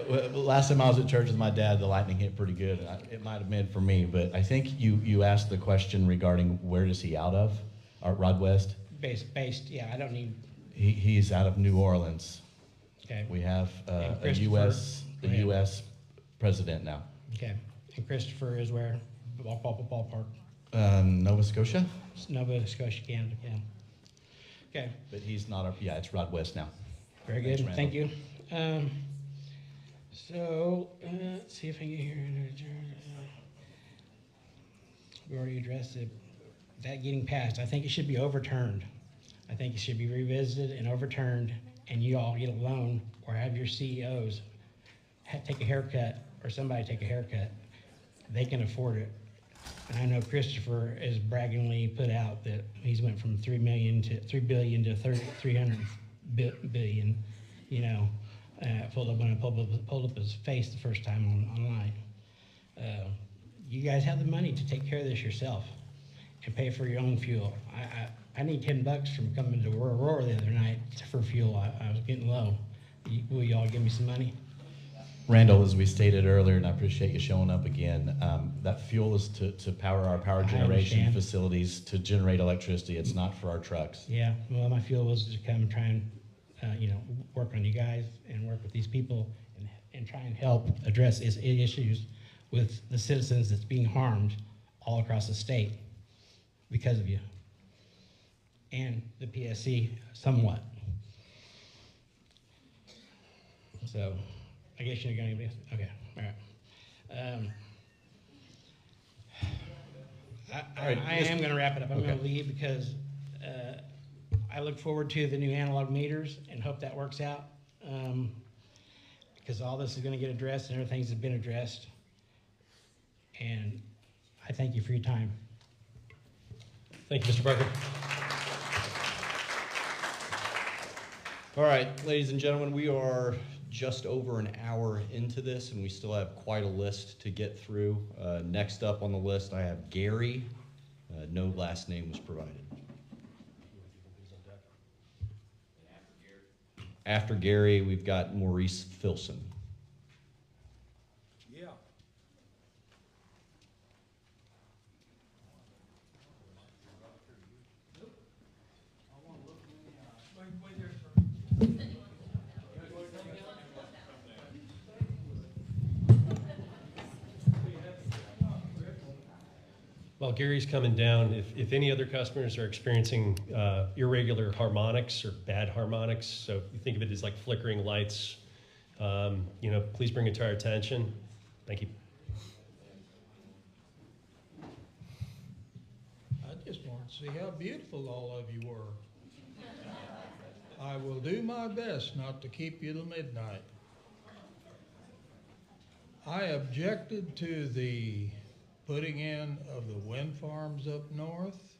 Last time I was at church with my dad, the lightning hit pretty good. It might have been for me, but I think you asked the question regarding where is he out of? Rod West? Based, yeah, I don't need... He's out of New Orleans. Okay. We have a U.S. president now. Okay. And Christopher is where? Ballpark? Nova Scotia? Nova Scotia, Canada, yeah. Okay. But he's not, it's Rod West now. Very good, thank you. So, let's see if I can get here. We already addressed it. That getting passed, I think it should be overturned. I think it should be revisited and overturned, and you all get a loan or have your CEOs take a haircut, or somebody take a haircut. They can afford it. And I know Christopher has braggingly put out that he's went from 3 billion to 300 billion, you know. Pulled up his face the first time online. You guys have the money to take care of this yourself and pay for your own fuel. I need $10 from coming to Aurora the other night for fuel. I was getting low. Will you all give me some money? Randall, as we stated earlier, and I appreciate you showing up again, that fuel is to power our power generation facilities to generate electricity. It's not for our trucks. Yeah, well, my fuel was to come try and work on you guys and work with these people and try and help address issues with the citizens that's being harmed all across the state because of you. And the PSC somewhat. So I guess you're going to be, okay, all right. I am going to wrap it up. I'm going to leave because I look forward to the new analog meters and hope that works out, because all this is going to get addressed and everything's been addressed. And I thank you for your time. Thank you, Mr. Parker. All right, ladies and gentlemen, we are just over an hour into this, and we still have quite a list to get through. Next up on the list, I have Gary. No last name was provided. After Gary, we've got Maurice Filson. Yeah. While Gary's coming down, if any other customers are experiencing irregular harmonics or bad harmonics, so you think of it as like flickering lights, please bring it to our attention. Thank you. I just want to see how beautiful all of you were. I will do my best not to keep you till midnight. I objected to the putting in of the wind farms up north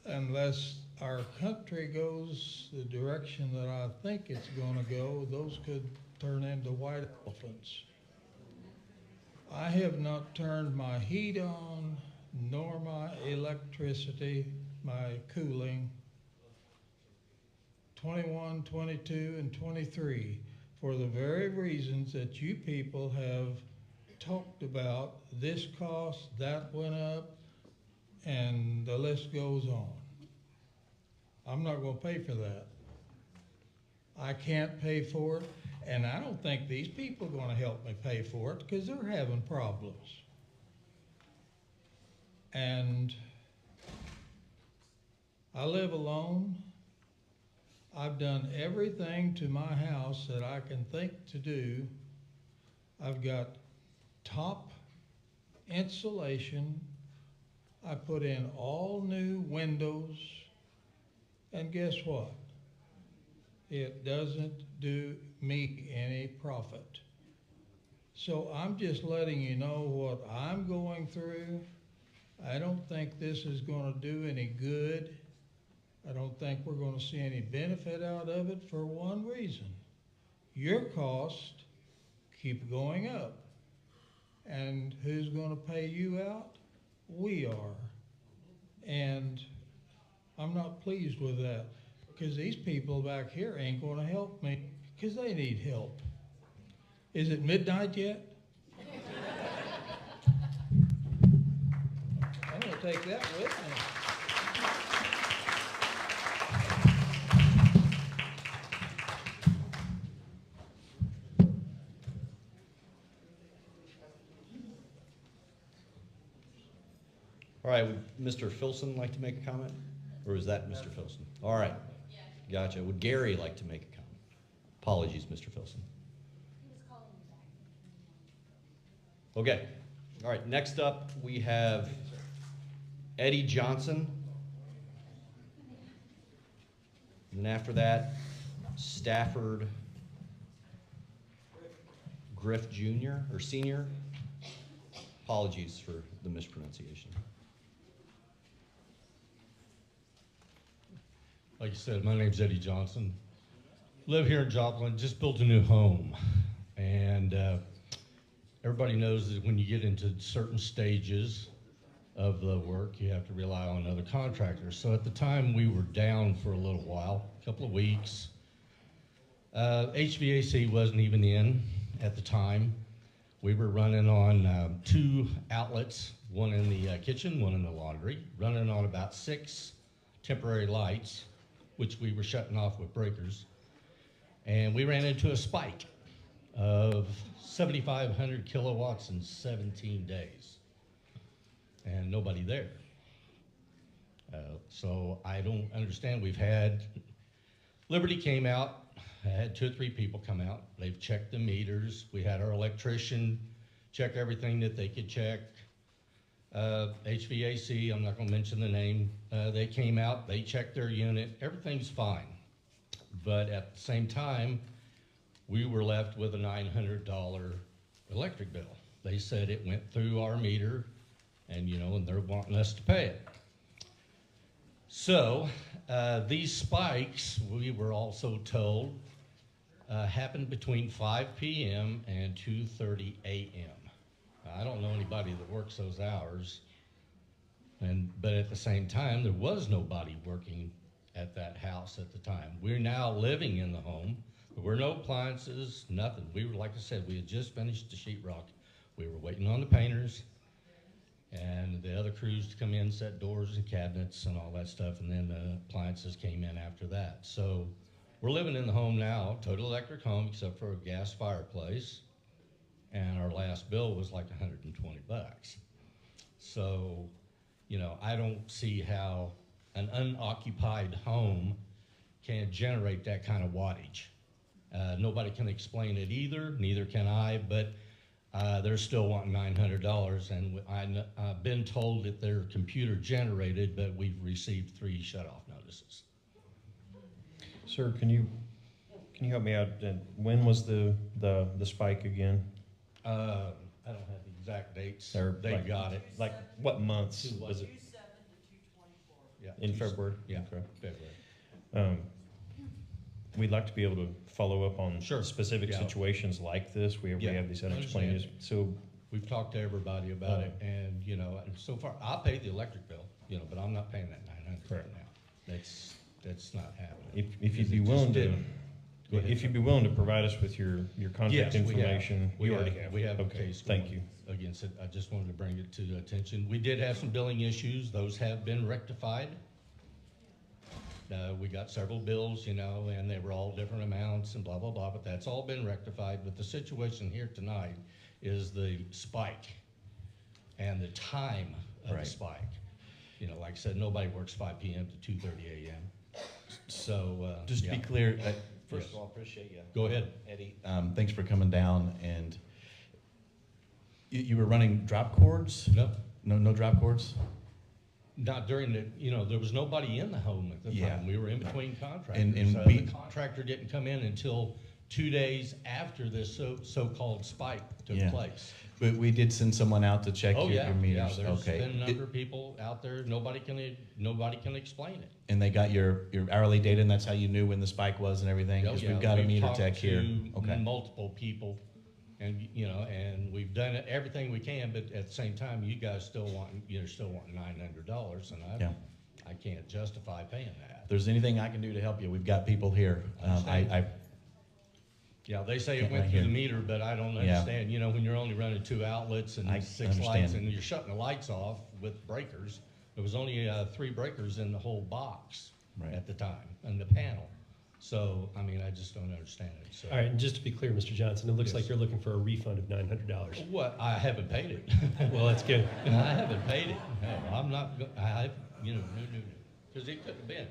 unless our country goes the direction that I think it's going to go. Those could turn into white elephants. I have not turned my heat on, nor my electricity, my cooling, 21, 22, and 23 for the very reasons that you people have talked about. This cost, that went up, and the list goes on. I'm not going to pay for that. I can't pay for it, and I don't think these people are going to help me pay for it because they're having problems. And I live alone. I've done everything to my house that I can think to do. I've got top insulation. I put in all new windows. And guess what? It doesn't do me any profit. So I'm just letting you know what I'm going through. I don't think this is going to do any good. I don't think we're going to see any benefit out of it for one reason. Your costs keep going up. And who's going to pay you out? We are. And I'm not pleased with that because these people back here ain't going to help me because they need help. Is it midnight yet? I'm going to take that with me. All right, would Mr. Filson like to make a comment? Or is that Mr. Filson? All right, gotcha. Would Gary like to make a comment? Apologies, Mr. Filson. Okay, all right, next up we have Eddie Johnson. And then after that, Stafford Griff Jr. or Senior. Apologies for the mispronunciation. Like you said, my name's Eddie Johnson. Live here in Joplin, just built a new home. And everybody knows that when you get into certain stages of the work, you have to rely on other contractors. So at the time, we were down for a little while, a couple of weeks. HVAC wasn't even in at the time. We were running on 2 outlets, one in the kitchen, one in the laundry, running on about 6 temporary lights, which we were shutting off with breakers. And we ran into a spike of 7,500 kilowatts in 17 days. And nobody there. So I don't understand. We've had, Liberty came out, I had 2 or 3 people come out. They've checked the meters. We had our electrician check everything that they could check. HVAC, I'm not gonna mention the name, they came out, they checked their unit, everything's fine. But at the same time, we were left with a $900 electric bill. They said it went through our meter and and they're wanting us to pay it. So these spikes, we were also told, happened between 5 p.m. and 2:30 a.m. I don't know anybody that works those hours, but at the same time, there was nobody working at that house at the time. We're now living in the home. There were no appliances, nothing. We were, like I said, we had just finished the sheetrock. We were waiting on the painters and the other crews to come in, set doors and cabinets and all that stuff, and then the appliances came in after that. So we're living in the home now, total electric home, except for a gas fireplace. And our last bill was like 120 bucks. So, I don't see how an unoccupied home can generate that kind of wattage. Nobody can explain it either, neither can I, but they're still wanting $900, and I've been told that they're computer generated, but we've received 3 shut-off notices. Sir, can you help me out? When was the spike again? I don't have the exact dates. They got it. Like what months was it? 2/7 to 2/24. Yeah, in February. Yeah, okay. February. We'd like to be able to follow up on specific Yeah. situations like this. We have these unexplained. So we've talked to everybody about it, and so far I pay the electric bill, but I'm not paying that $900 right now. that's not happening. If you'd be It just willing to, didn't. Go ahead, if you'd sir. be willing to provide us with your contact Yes, we have. information, you already have. We have a Okay, case thank going you. against it. I just wanted to bring it to the attention. We did have some billing issues. Those have been rectified. We got several bills, you know, and they were all different amounts and blah, blah, blah, but that's all been rectified. But the situation here tonight is the spike and the time of the Right. spike. You know, like I said, nobody works 5 p.m. to 2:30 a.m. So, Just to be yeah. clear, first Yes. of all, appreciate you. Go ahead. Eddie. Thanks for coming down, and you were running drop cords? No, No drop cords? not during the, you know, there was nobody in the home at the Yeah. time. We were in between contractors. And The contractor didn't come in until 2 days after this so-called spike took Yeah. place. But we did send someone out to check Oh, your yeah, meters. yeah, there's Okay. been a number of people out there, nobody can explain it. And they got your hourly data, and that's how you knew when the spike was and everything? Oh, Because yeah, we've got a we've meter talked tech here. to Okay. multiple people, and, you know, and we've done everything we can, but at the same time, you guys you're still wanting $900, and Yeah. I can't justify paying that. If there's anything I can do to help you, we've got people here. Yeah, they say Yeah, it went right through here. the meter, but I don't Yeah. understand, you know, when you're only running 2 outlets and I 6 lights, understand. and you're shutting the lights off with breakers. There was only 3 breakers in the whole box Right. at the time, and the panel. So, I mean, I just don't understand it, so. All right, and just to be clear, Mr. Johnson, it looks Yes. like you're looking for a refund of $900. What, I haven't paid it. Well, that's good. I haven't paid it. No, I'm not, you know, no, because it couldn't have been.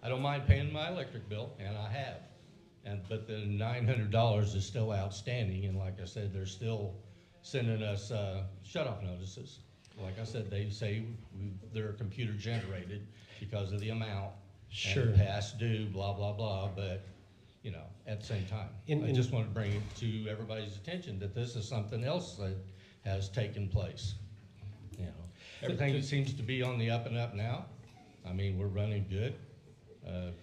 I don't mind paying my electric bill, and I have. But the $900 is still outstanding, and like I said, they're still sending us shut-off notices. Like I said, they say they're computer generated because of the amount. Sure. And past due, blah, blah, blah, but, you know, at the same time. I just want to bring it to everybody's attention that this is something else that has taken place. You know, everything seems to be on the up and up now. I mean, we're running good.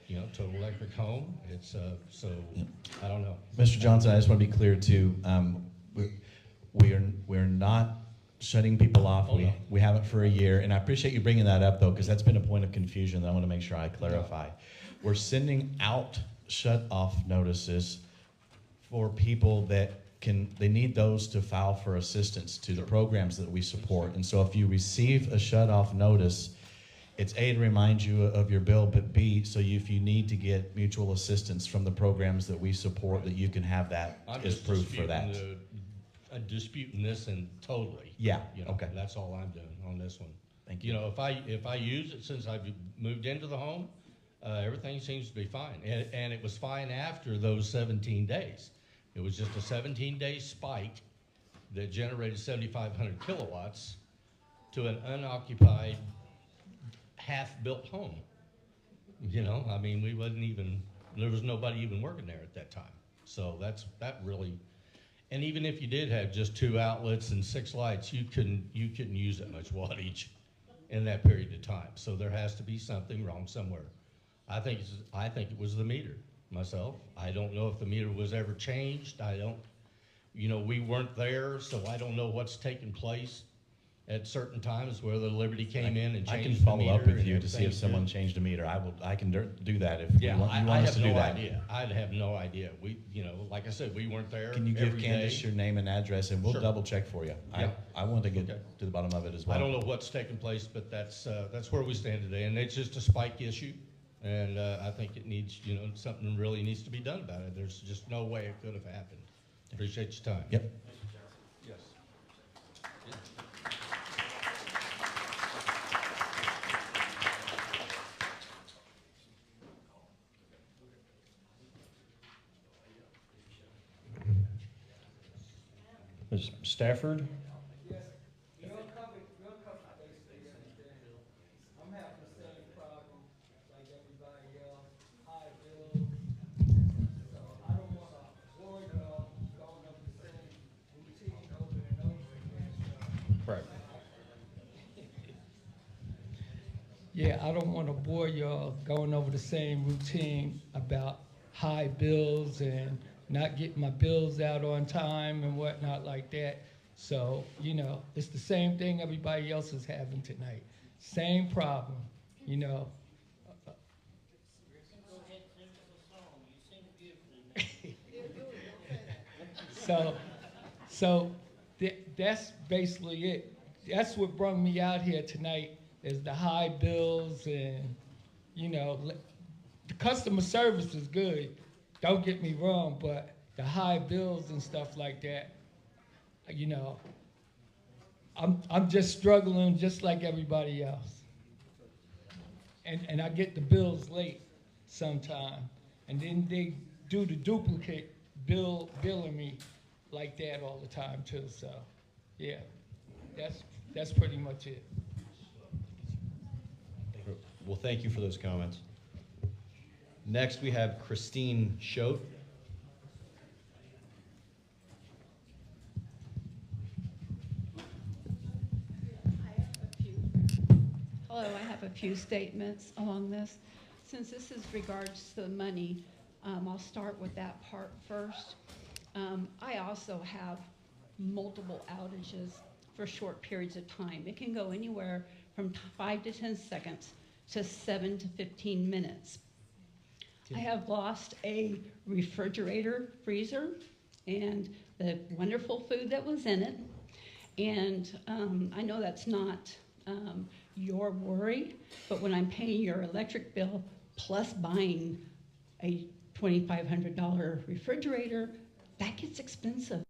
You know, total electric home. It's so I don't know. Mr. Johnson, I just want to be clear too. We're not shutting people off. Oh, no. We haven't for a year, and I appreciate you bringing that up though, because that's been a point of confusion that I want to make sure I clarify. We're sending out shut-off notices for people that they need those to file for assistance to the programs that we support. And so if you receive a shut-off notice, it's A, to remind you of your bill, but B, so if you need to get mutual assistance from the programs that we support, that you can have that I'm as just proof for that. Disputing this and totally. Yeah, You know, okay. That's all I'm doing on this one. Thank you. You know, if I use it since I've moved into the home, everything seems to be fine. And it was fine after those 17 days. It was just a 17-day spike that generated 7,500 kilowatts to an unoccupied, half-built home. You know, I mean, there was nobody even working there at that time. So that really, and even if you did have just 2 outlets and 6 lights, you couldn't use that much wattage in that period of time. So there has to be something wrong somewhere. I think it was the meter myself. I don't know if the meter was ever changed. You know, we weren't there, so I don't know what's taken place at certain times where the Liberty came in and changed the meter. I can follow up with and you to see if everything. someone changed a meter. I can do that if Yeah, you want I us have to do no that. idea. I'd have no idea. You know, like I said, we weren't there. Can you give every Candace day. your name and address, and we'll Sure. double check for you. Yeah. I want to get Okay. to the bottom of it as well. I don't know what's taken place, but that's where we stand today, and it's just a spike issue, and I think it needs, you know, something really needs to be done about it. There's just no way it could have happened. Appreciate your time. Yep. Yes. Ms. Stafford? I'm having the same problem like everybody else, high bills. So I don't want to avoid going over the same routine over and over again. Right. Yeah, I don't want to bore y'all going over the same routine about high bills and not getting my bills out on time and whatnot like that. So, you know, it's the same thing everybody else is having tonight. Same problem, you know. So that's basically it. That's what brought me out here tonight is the high bills and, you know, the customer service is good. Don't get me wrong, but the high bills and stuff like that, you know, I'm just struggling just like everybody else. And I get the bills late sometime. And then they do the duplicate billing me like that all the time too. So yeah, that's pretty much it. Well, thank you for those comments. Next, we have Christine Schote. Hello, I have a few statements along this. Since this is regards to the money, I'll start with that part first. I also have multiple outages for short periods of time. It can go anywhere from 5 to 10 seconds to 7 to 15 minutes. I have lost a refrigerator, freezer, and the wonderful food that was in it. And I know that's not your worry, but when I'm paying your electric bill plus buying a $2,500 refrigerator, that gets expensive.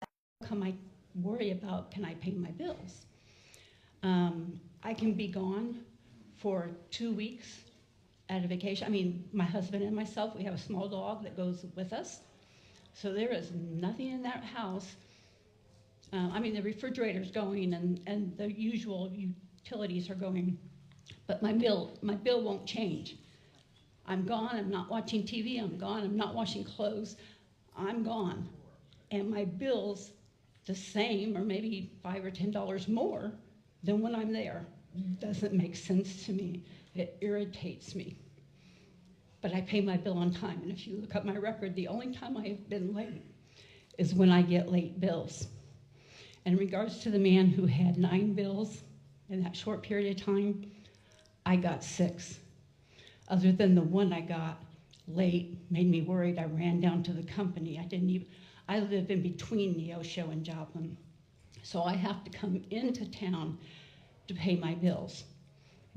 How come I worry about, can I pay my bills? I can be gone for 2 weeks at a vacation. I mean, my husband and myself, we have a small dog that goes with us. So there is nothing in that house. I mean, the refrigerator's going and the usual utilities are going, but my bill won't change. I'm gone, I'm not watching TV, I'm gone, I'm not washing clothes, I'm gone. And my bill's the same or maybe $5 or $10 more than when I'm there. Doesn't make sense to me. It irritates me. But I pay my bill on time, and if you look up my record, the only time I have been late is when I get late bills. In regards to the man who had 9 bills in that short period of time, I got 6. Other than the one I got late, made me worried. I ran down to the company. I live in between Neosho and Joplin. So I have to come into town to pay my bills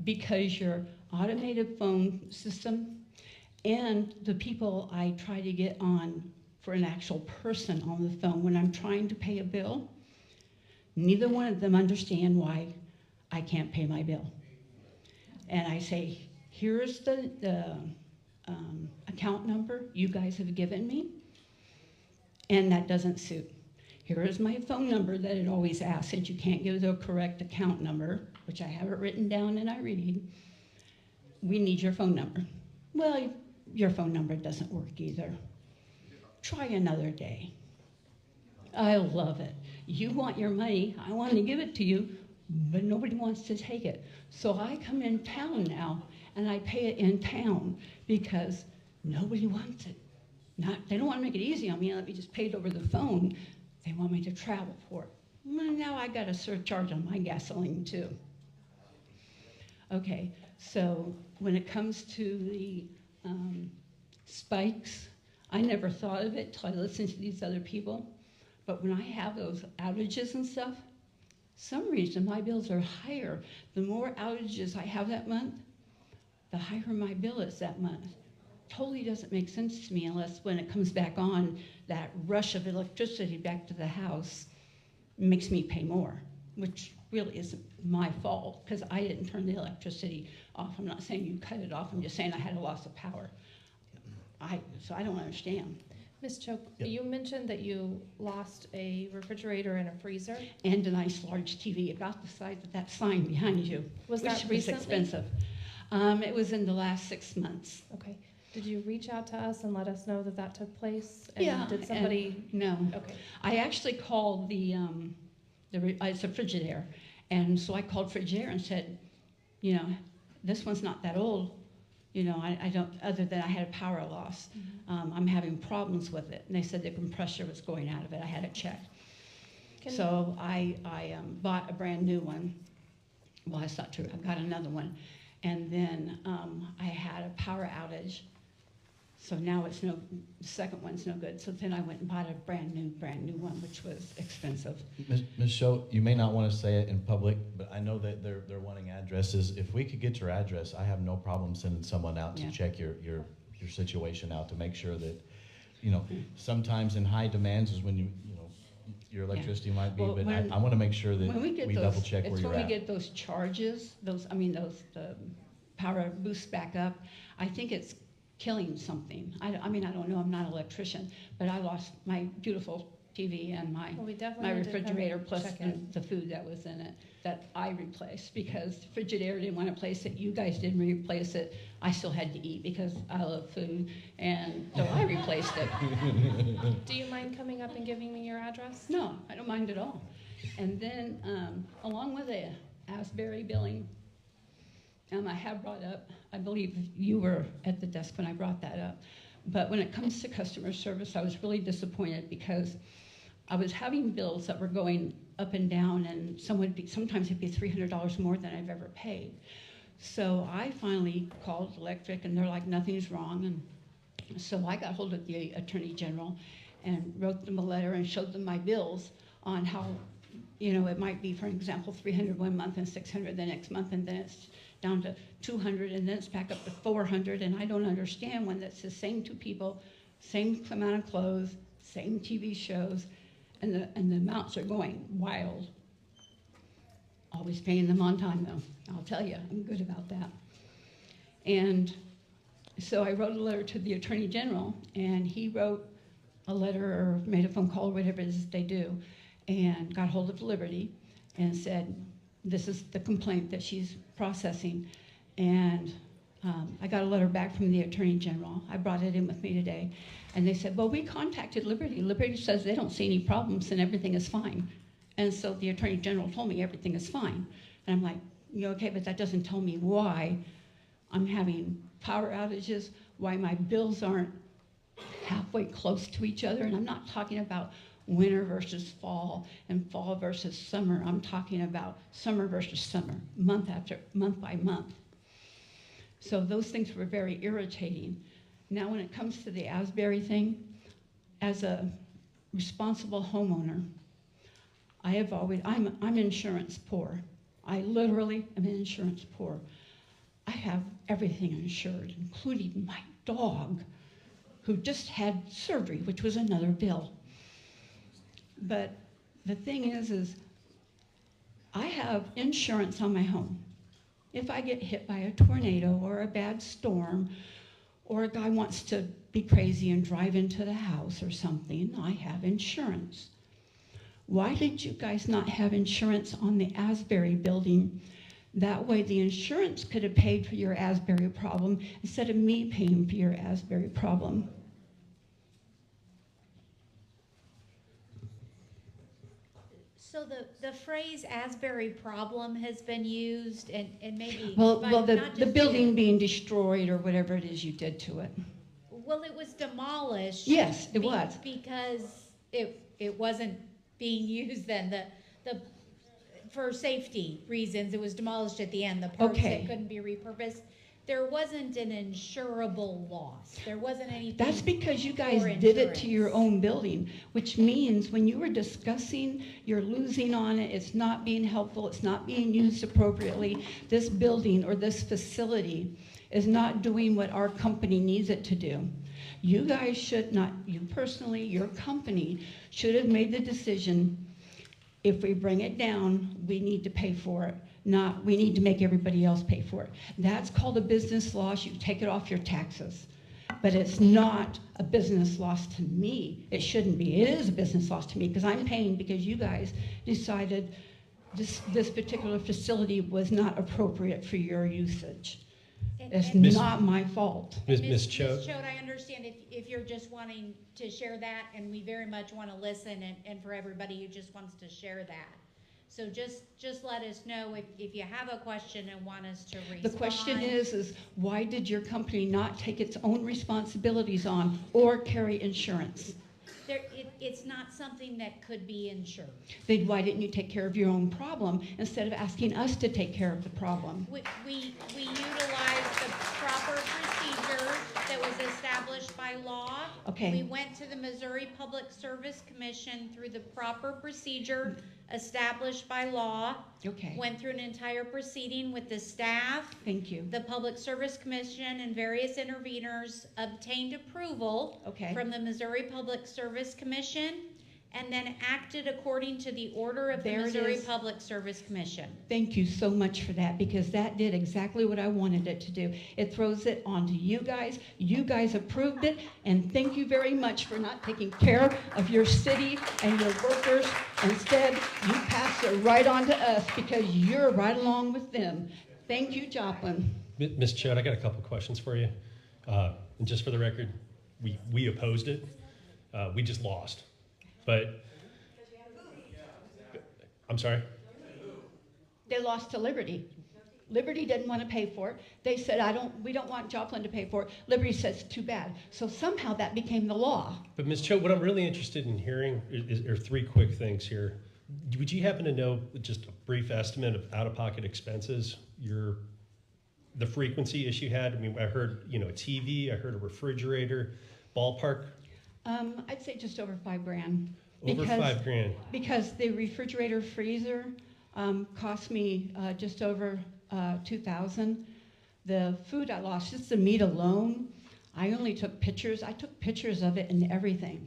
because your automated phone system and the people I try to get on for an actual person on the phone when I'm trying to pay a bill, neither one of them understand why I can't pay my bill. And I say, here's the account number you guys have given me, and that doesn't suit. Here is my phone number that it always asks, since you can't give the correct account number, which I have it written down and I read. We need your phone number. Well, your phone number doesn't work either. Try another day. I love it. You want your money, I want to give it to you, but nobody wants to take it. So I come in town now and I pay it in town because nobody wants it. They don't want to make it easy on me, let me just pay it over the phone. They want me to travel for it. Well, now I got a surcharge on my gasoline too. Okay, so when it comes to the spikes, I never thought of it till I listened to these other people. But when I have those outages and stuff, some reason my bills are higher. The more outages I have that month, the higher my bill is that month. Totally doesn't make sense to me unless when it comes back on, that rush of electricity back to the house makes me pay more, which really isn't my fault because I didn't turn the electricity off. I'm not saying you cut it off, I'm just saying I had a loss of power. So I don't understand. Ms. Choke, Yep. you mentioned that you lost a refrigerator and a freezer. And a nice large TV about the size of that sign behind you. Was which that was recently? Expensive. It was in the last 6 months. Okay. Did you reach out to us and let us know that that took place? And Yeah. Did somebody? No. Okay. I actually called it's a Frigidaire. And so I called Frigidaire and said, you know, this one's not that old. You know, I don't, other than I had a power loss. Mm-hmm. I'm having problems with it. And they said the compressor was going out of it. I had it checked. So I bought a brand new one. Well, that's not true. I got another one. And then I had a power outage So now it's no, the second one's no good. So then I went and bought a brand new one, which was expensive. Ms. Scho, you may not want to say it in public, but I know that they're wanting addresses. If we could get your address, I have no problem sending someone out to check your situation out to make sure that, you know, sometimes in high demands is when you know, your electricity might be, Well, but when- I want to make sure that When we get we those, double check where it's you're when we at. get those charges, the power boosts back up, I think it's killing something. I mean, I don't know, I'm not an electrician, but I lost my beautiful TV and my Well, we definitely my need to come refrigerator and plus check it. the food that was in it that I replaced because the refrigerator didn't want to replace it. You guys didn't replace it. I still had to eat because I love food, and so I replaced it. Do you mind coming up and giving me your address? No, I don't mind at all. And then along with the Asbury billing, I have brought up, I believe you were at the desk when I brought that up, but when it comes to customer service, I was really disappointed because I was having bills that were going up and down, and sometimes it'd be $300 more than I've ever paid. So I finally called electric, and they're like, nothing's wrong. And so I got hold of the Attorney General and wrote them a letter and showed them my bills on how, you know, it might be, for example, $300 one month and $600 the next month, and then it's down to $200, and then it's back up to $400, and I don't understand when that's the same two people, same amount of clothes, same TV shows, and the amounts are going wild. Always paying them on time, though. I'll tell you, I'm good about that. And so I wrote a letter to the Attorney General, and he wrote a letter or made a phone call or whatever it is they do, and got hold of Liberty and said, this is the complaint that she's processing. And I got a letter back from the Attorney General. I brought it in with me today. And they said, well, we contacted Liberty. Liberty says they don't see any problems and everything is fine. And so the Attorney General told me everything is fine. And I'm like, you okay, but that doesn't tell me why I'm having power outages, why my bills aren't halfway close to each other. And I'm not talking about winter versus fall and fall versus summer. I'm talking about summer versus summer, month by month. So those things were very irritating. Now when it comes to the Asbury thing, as a responsible homeowner, I'm insurance poor. I literally am insurance poor. I have everything insured, including my dog, who just had surgery, which was another bill. But the thing is I have insurance on my home. If I get hit by a tornado or a bad storm, or a guy wants to be crazy and drive into the house or something, I have insurance. Why did you guys not have insurance on the Asbury building? That way the insurance could have paid for your Asbury problem instead of me paying for your Asbury problem. So the phrase Asbury problem has been used and maybe Well, not the just building you. being destroyed or whatever it is you did to it. Well, it was demolished. Yes, it was. Because it wasn't being used then. For safety reasons, it was demolished at the end. The parts that couldn't be repurposed. There wasn't an insurable loss. There wasn't anything. That's because you guys for did it insurance. to your own building, which means when you were discussing, you're losing on it, it's not being helpful, it's not being used appropriately. This building or this facility is not doing what our company needs it to do. You guys should not, you personally, your company should have made the decision, if we bring it down, we need to pay for it. Not, we need to make everybody else pay for it. That's called a business loss. You take it off your taxes. But it's not a business loss to me. It shouldn't be. It is a business loss to me because I'm paying because you guys decided this particular facility was not appropriate for your usage. It's not my fault. Ms. Choate? Ms. Choate, I understand if you're just wanting to share that, and we very much want to listen, and for everybody who just wants to share that. So just let us know if you have a question and want us to respond. The question is why did your company not take its own responsibilities on or carry insurance? It's not something that could be insured. Then why didn't you take care of your own problem instead of asking us to take care of the problem? We utilized the proper procedure that was established by law. Okay. We went to the Missouri Public Service Commission through the proper procedure established by law. Okay. Went through an entire proceeding with the staff. Thank you. The Public Service Commission and various interveners obtained approval Okay. from the Missouri Public Service Commission and then acted according to the order of the There it Missouri is. Public Service Commission. Thank you so much for that, because that did exactly what I wanted it to do. It throws it onto you guys. You guys approved it, and thank you very much for not taking care of your city and your workers. Instead, you pass it right on to us because you're right along with them. Thank you, Joplin. Ms. Chode, I got a couple questions for you. And just for the record, we opposed it. We just lost. But, I'm sorry? They lost to Liberty. Liberty didn't want to pay for it. They said, we don't want Joplin to pay for it. Liberty says, too bad. So somehow that became the law. But Ms. Chode, what I'm really interested in hearing are three quick things here. Would you happen to know just a brief estimate of out-of-pocket expenses, the frequency issue had? I mean, I heard, a TV, I heard a refrigerator, ballpark. I'd say just over $5,000. Over $5,000. Because the refrigerator freezer cost me just over $2,000. The food I lost, just the meat alone, I only took pictures. I took pictures of it and everything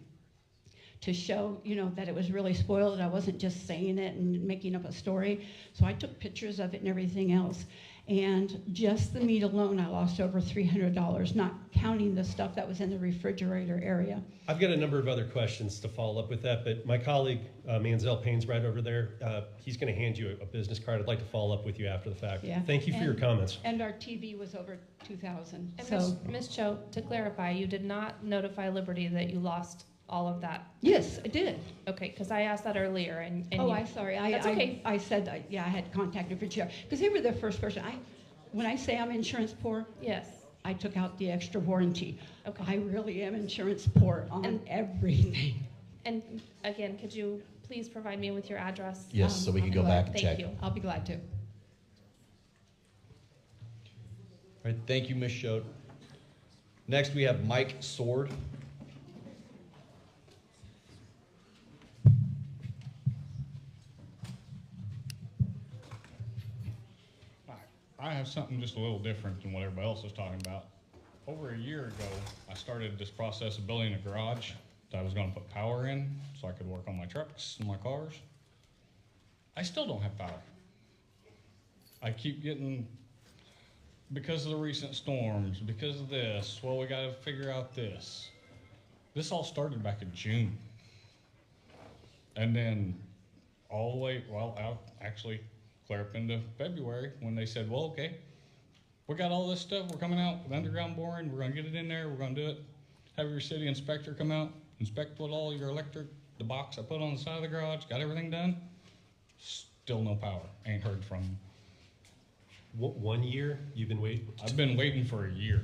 to show, that it was really spoiled. I wasn't just saying it and making up a story. So I took pictures of it and everything else. And just the meat alone, I lost over $300, not counting the stuff that was in the refrigerator area. I've got a number of other questions to follow up with that, but my colleague, Manziel Payne's right over there. He's going to hand you a business card. I'd like to follow up with you after the fact. Yeah. Thank you for your comments. And our TV was over $2,000. And So Ms. Cho, to clarify, you did not notify Liberty that you lost all of that? yes, I did. Okay, because I asked that earlier, and Oh, you, I'm sorry. That's okay. I said, I had contacted for chair, because they were the first person. When I say I'm insurance poor, yes. I took out the extra warranty. Okay. I really am insurance poor on everything. And again, could you please provide me with your address? Yes, so we can go back and Thank check. you. I'll be glad to. All right, thank you, Ms. Schode. Next, we have Mike Sword. I have something just a little different than what everybody else is talking about. Over a year ago, I started this process of building a garage that I was going to put power in so I could work on my trucks and my cars. I still don't have power. I keep getting, because of the recent storms, because of this, well, we got to figure out this. This all started back in June. And then all the way, actually clear up into February when they said, well, okay, we got all this stuff, we're coming out with underground boring, we're gonna get it in there, we're gonna do it. Have your city inspector come out, inspect what all your electric, the box I put on the side of the garage, got everything done. Still no power, ain't heard from them. What, 1 year you've been waiting? I've been waiting for a year.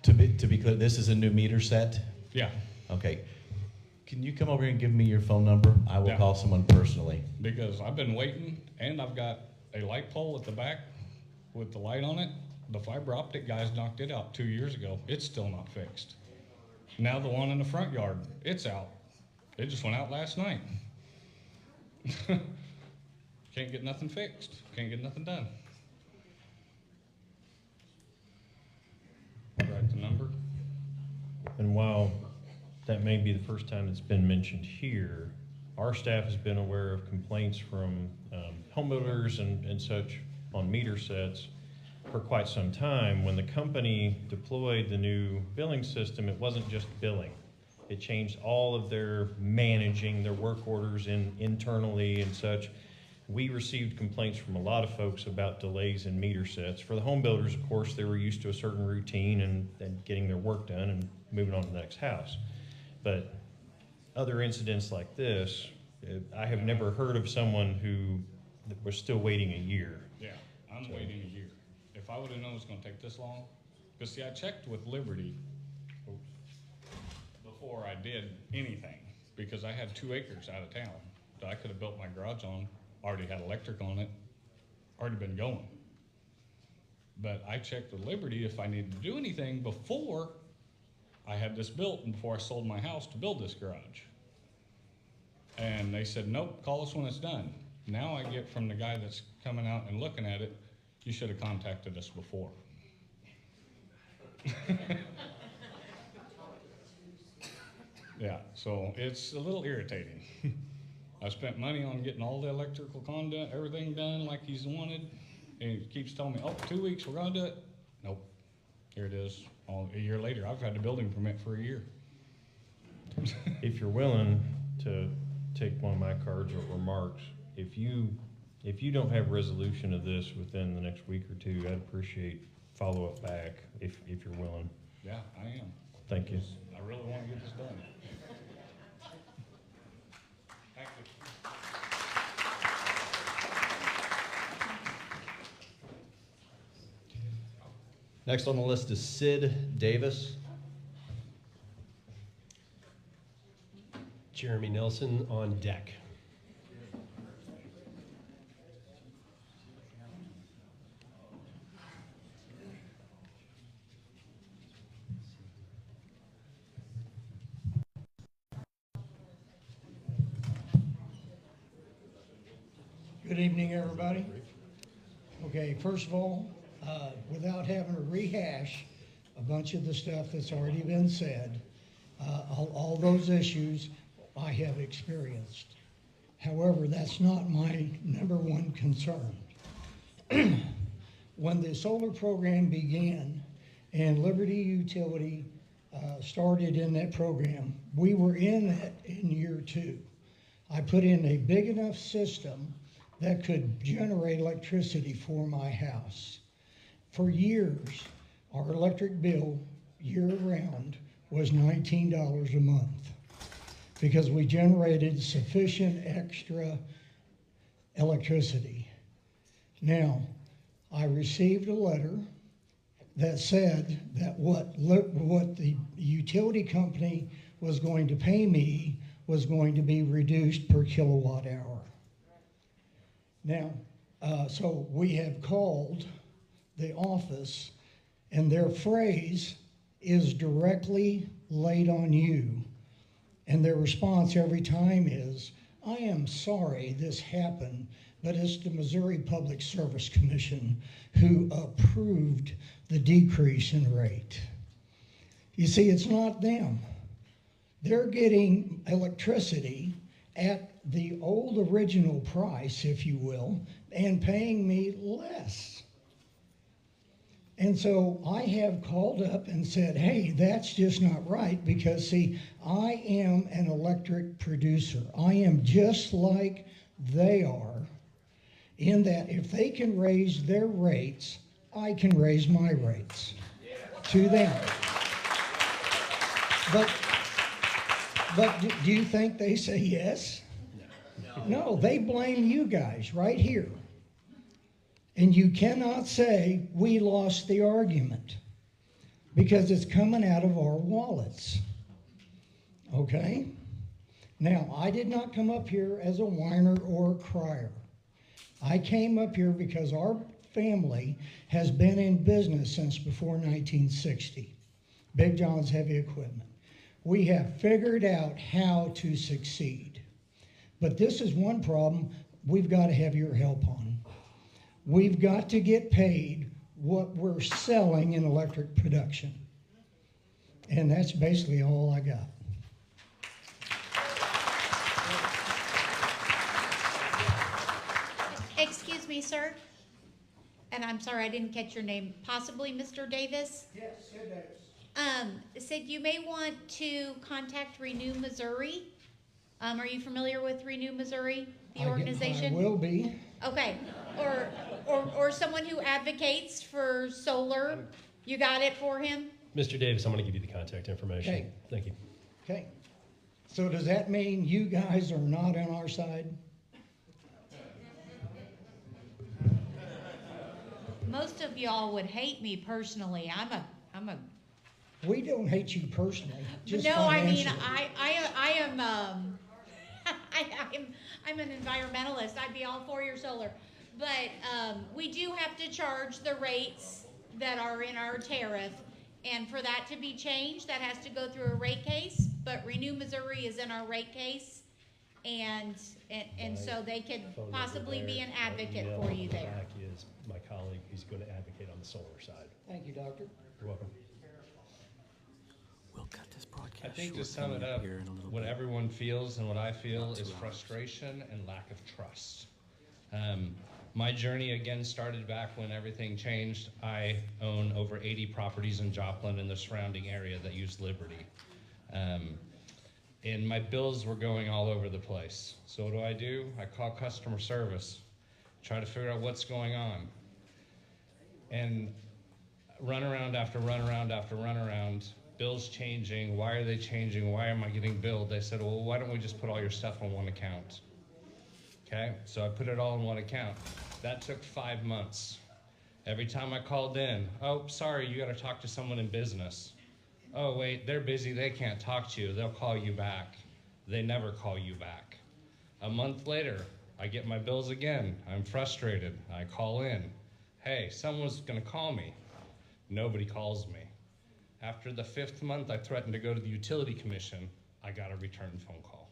To be clear, this is a new meter set? Yeah. Okay. Can you come over here and give me your phone number? I will Yeah. call someone personally. Because I've been waiting, and I've got a light pole at the back with the light on it. The fiber optic guys knocked it out 2 years ago. It's still not fixed. Now the one in the front yard, it's out. It just went out last night. Can't get nothing fixed. Can't get nothing done. Write the number. And while that may be the first time it's been mentioned here, our staff has been aware of complaints from home builders and such on meter sets for quite some time. When the company deployed the new billing system, it wasn't just billing. It changed all of their managing their work orders internally and such. We received complaints from a lot of folks about delays in meter sets. For the home builders, of course, they were used to a certain routine and getting their work done and moving on to the next house. But other incidents like this, I have never heard of someone who was still waiting a year. Yeah, I'm waiting a year. If I would have known it was going to take this long, because see, I checked with Liberty before I did anything, because I had 2 acres out of town that I could have built my garage on, already had electric on it, already been going. But I checked with Liberty if I needed to do anything before I had this built before I sold my house to build this garage. And they said, nope, call us when it's done. Now I get from the guy that's coming out and looking at it, you should have contacted us before. Yeah, so it's a little irritating. I spent money on getting all the electrical conduit, everything done like he's wanted, and he keeps telling me, oh, 2 weeks, we're gonna do it. Nope, here it is. A year later, I've had a building permit for a year. If you're willing to take one of my cards or remarks, if you don't have resolution of this within the next week or two, I'd appreciate follow-up back if you're willing. Yeah, I am. Thank you. I really want to get this done. Thank you. Next on the list is Sid Davis. Jeremy Nelson on deck. Good evening, everybody. Okay, first of all, without having to rehash a bunch of the stuff that's already been said, all those issues I have experienced. However, that's not my number one concern. When the solar program began and Liberty Utility started in that program, we were in that in year 2. I put in a big enough system that could generate electricity for my house. For years, our electric bill year-round was $19 a month because we generated sufficient extra electricity. Now, I received a letter that said that what the utility company was going to pay me was going to be reduced per kilowatt hour. Now, so we have called the office, and their phrase is directly laid on you. And their response every time is, I am sorry this happened, but it's the Missouri Public Service Commission who approved the decrease in rate. You see, it's not them. They're getting electricity at the old original price, if you will, and paying me less. And so I have called up and said, hey, that's just not right because, see, I am an electric producer. I am just like they are in that if they can raise their rates, I can raise my rates to them. But do you think they say yes? No, they blame you guys right here. And you cannot say we lost the argument because it's coming out of our wallets. Okay? Now, I did not come up here as a whiner or a crier. I came up here because our family has been in business since before 1960. Big John's Heavy Equipment. We have figured out how to succeed. But this is one problem we've got to have your help on. We've got to get paid what we're selling in electric production. And that's basically all I got. Excuse me, sir. And I'm sorry, I didn't catch your name. Possibly Mr. Davis? Yes, Sid Davis. Sid, you may want to contact Renew Missouri. Are you familiar with Renew Missouri, the organization? I will be. Okay, or someone who advocates for solar. You got it for him? Mr. Davis, I'm going to give you the contact information. Okay. Thank you. Okay. So does that mean you guys are not on our side? Most of y'all would hate me personally. I'm a. We don't hate you personally. Just no, I mean financially. I am I'm an environmentalist. I'd be all for your solar, but we do have to charge the rates that are in our tariff, And for that to be changed, that has to go through a rate case, but Renew Missouri is in our rate case. And so they could Phone number possibly be there. an My advocate email for on you the there. back is my colleague who's going to advocate on the solar side. Thank you, Doctor. You're welcome. I think to sum it up, what everyone feels and what I feel is frustration and lack of trust. My journey again started back when everything changed. I own over 80 properties in Joplin and the surrounding area that use Liberty. And my bills were going all over the place. So what do? I call customer service, try to figure out what's going on. And run around after run around after run around, bills changing, why are they changing, why am I getting billed? They said, well, why don't we just put all your stuff on one account? Okay, so I put it all in one account. That took 5 months. Every time I called in, oh, sorry, you gotta talk to someone in business. Oh, wait, they're busy, they can't talk to you, they'll call you back. They never call you back. A month later, I get my bills again. I'm frustrated, I call in. Hey, someone's gonna call me. Nobody calls me. After the 5th month, I threatened to go to the utility commission. I got a return phone call.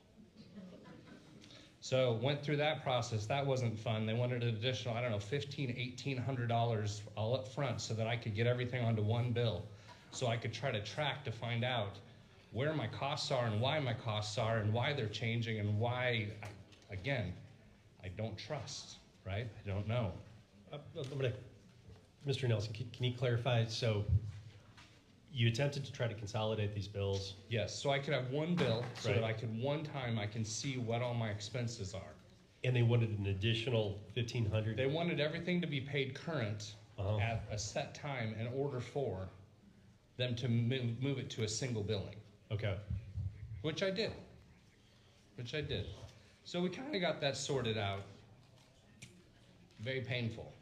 So went through that process. That wasn't fun. They wanted an additional, I don't know, $1,500, $1,800 all up front so that I could get everything onto one bill. So I could try to track to find out where my costs are and why my costs are and why they're changing and why, again, I don't trust, right? I don't know. Mr. Nelson, can you clarify? So you attempted to try to consolidate these bills? Yes, so I could have one bill so Right. that I could one time I can see what all my expenses are. And they wanted an additional $1,500? They wanted everything to be paid current at a set time in order for them to move it to a single billing. Okay. Which I did. So we kind of got that sorted out. Very painful.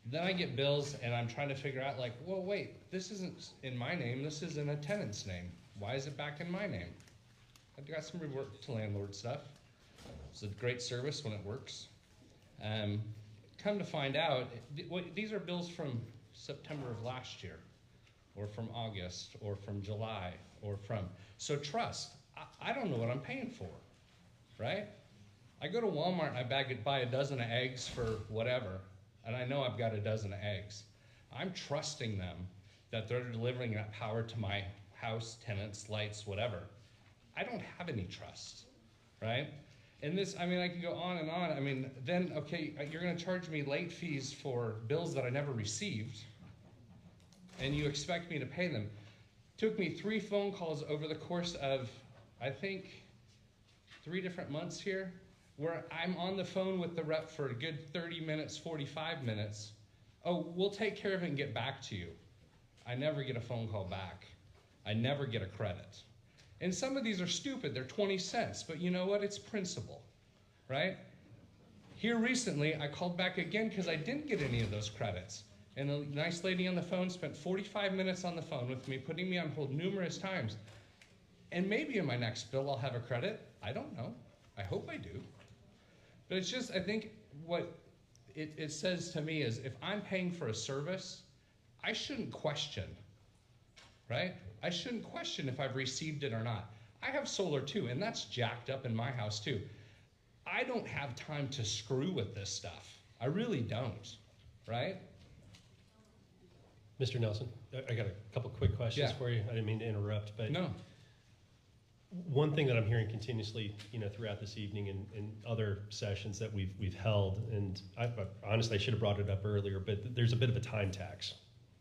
Then I get bills and I'm trying to figure out like, well, wait, this isn't in my name, this is in a tenant's name. Why is it back in my name? I've got some revert to landlord stuff. It's a great service when it works. Come to find out, these are bills from September of last year, or from August, or from July, or from, so trust, I don't know what I'm paying for, right? I go to Walmart and I buy a dozen of eggs for whatever, and I know I've got a dozen of eggs. I'm trusting them that they're delivering that power to my house, tenants, lights, whatever. I don't have any trust, right? And this, I mean, I can go on and on. I mean, then, okay, you're gonna charge me late fees for bills that I never received, and you expect me to pay them. Took me 3 phone calls over the course of, I think, 3 different months here, where I'm on the phone with the rep for a good 30 minutes, 45 minutes. Oh, we'll take care of it and get back to you. I never get a phone call back. I never get a credit. And some of these are stupid, they're 20 cents, but you know what, it's principle, right? Here recently, I called back again because I didn't get any of those credits. And a nice lady on the phone spent 45 minutes on the phone with me, putting me on hold numerous times. And maybe in my next bill I'll have a credit, I don't know, I hope I do. But it's just, I think what it says to me is if I'm paying for a service, I shouldn't question, right? I shouldn't question if I've received it or not. I have solar too, and that's jacked up in my house too. I don't have time to screw with this stuff. I really don't, right? Mr. Nelson, I got a couple quick questions for you. I didn't mean to interrupt, but no. One thing that I'm hearing continuously, throughout this evening and other sessions that we've held, and honestly, I should have brought it up earlier, but there's a bit of a time tax,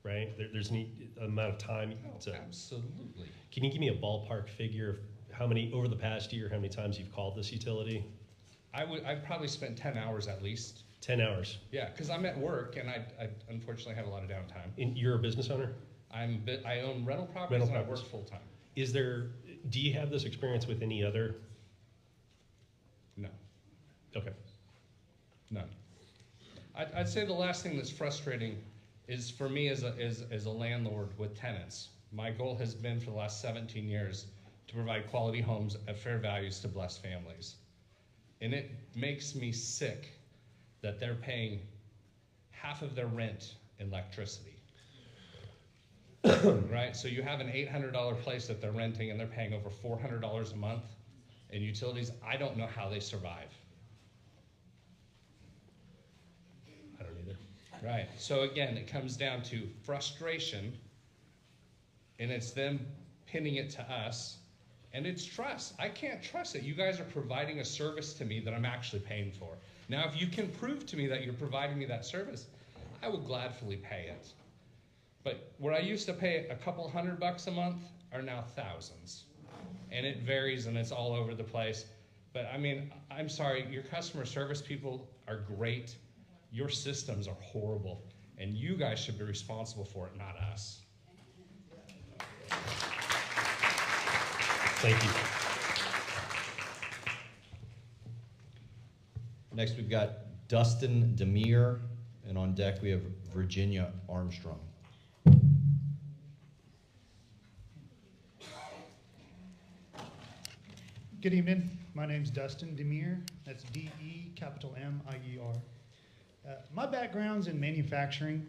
right? There's an amount of time. Absolutely. Can you give me a ballpark figure of how many, over the past year, how many times you've called this utility? I've probably spent 10 hours at least. 10 hours? Yeah, because I'm at work and I unfortunately have a lot of downtime. And you're a business owner? I own rental properties and I work full time. Do you have this experience with any other? No. Okay. None. I'd say the last thing that's frustrating is for me as a landlord with tenants. My goal has been for the last 17 years to provide quality homes at fair values to blessed families. And it makes me sick that they're paying half of their rent in electricity. right? So you have an $800 place that they're renting and they're paying over $400 a month in utilities. I don't know how they survive. I don't either. Right. So again, it comes down to frustration, and it's them pinning it to us, and it's trust. I can't trust that you guys are providing a service to me that I'm actually paying for. Now, if you can prove to me that you're providing me that service, I will gladly pay it. But where I used to pay a couple $100 a month are now thousands. And it varies and it's all over the place. But I mean, I'm sorry, your customer service people are great. Your systems are horrible. And you guys should be responsible for it, not us. Thank you. Next, we've got Dustin Demir, and on deck we have Virginia Armstrong. Good evening. My name's Dustin Demir. That's D-E, capital M-I-E-R. My background's in manufacturing.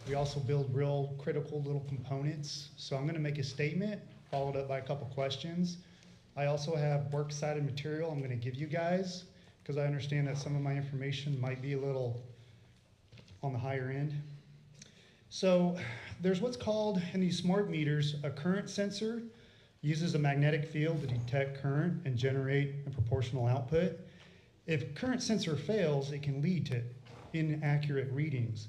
We also build real critical little components. So I'm going to make a statement, followed up by a couple questions. I also have works-cited material I'm going to give you guys, because I understand that some of my information might be a little on the higher end. So there's what's called, in these smart meters, a current sensor. Uses a magnetic field to detect current and generate a proportional output. If current sensor fails, it can lead to inaccurate readings.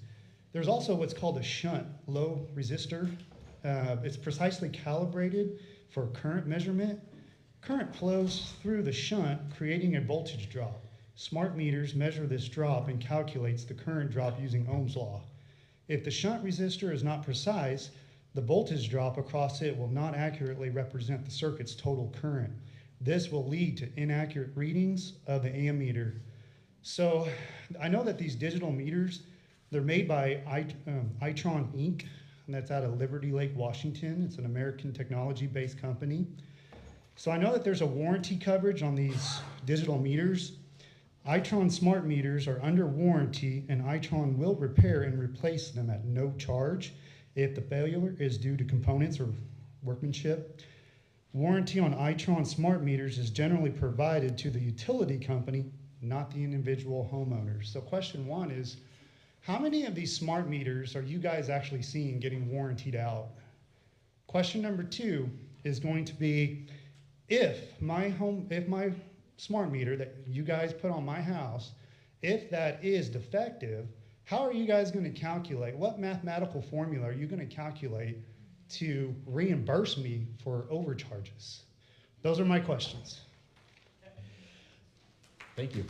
There's also what's called a shunt, low resistor. It's precisely calibrated for current measurement. Current flows through the shunt, creating a voltage drop. Smart meters measure this drop and calculates the current drop using Ohm's law. If the shunt resistor is not precise, the voltage drop across it will not accurately represent the circuit's total current. This will lead to inaccurate readings of the ammeter. So I know that these digital meters, they're made by Itron Inc., and that's out of Liberty Lake, Washington. It's an American technology-based company. So I know that there's a warranty coverage on these digital meters. Itron smart meters are under warranty, and Itron will repair and replace them at no charge if the failure is due to components or workmanship. Warranty on Itron smart meters is generally provided to the utility company, not the individual homeowners. So question one is, how many of these smart meters are you guys actually seeing getting warrantied out? Question number two is going to be, if my smart meter that you guys put on my house, if that is defective, how are you guys going to calculate? What mathematical formula are you going to calculate to reimburse me for overcharges? Those are my questions. Thank you.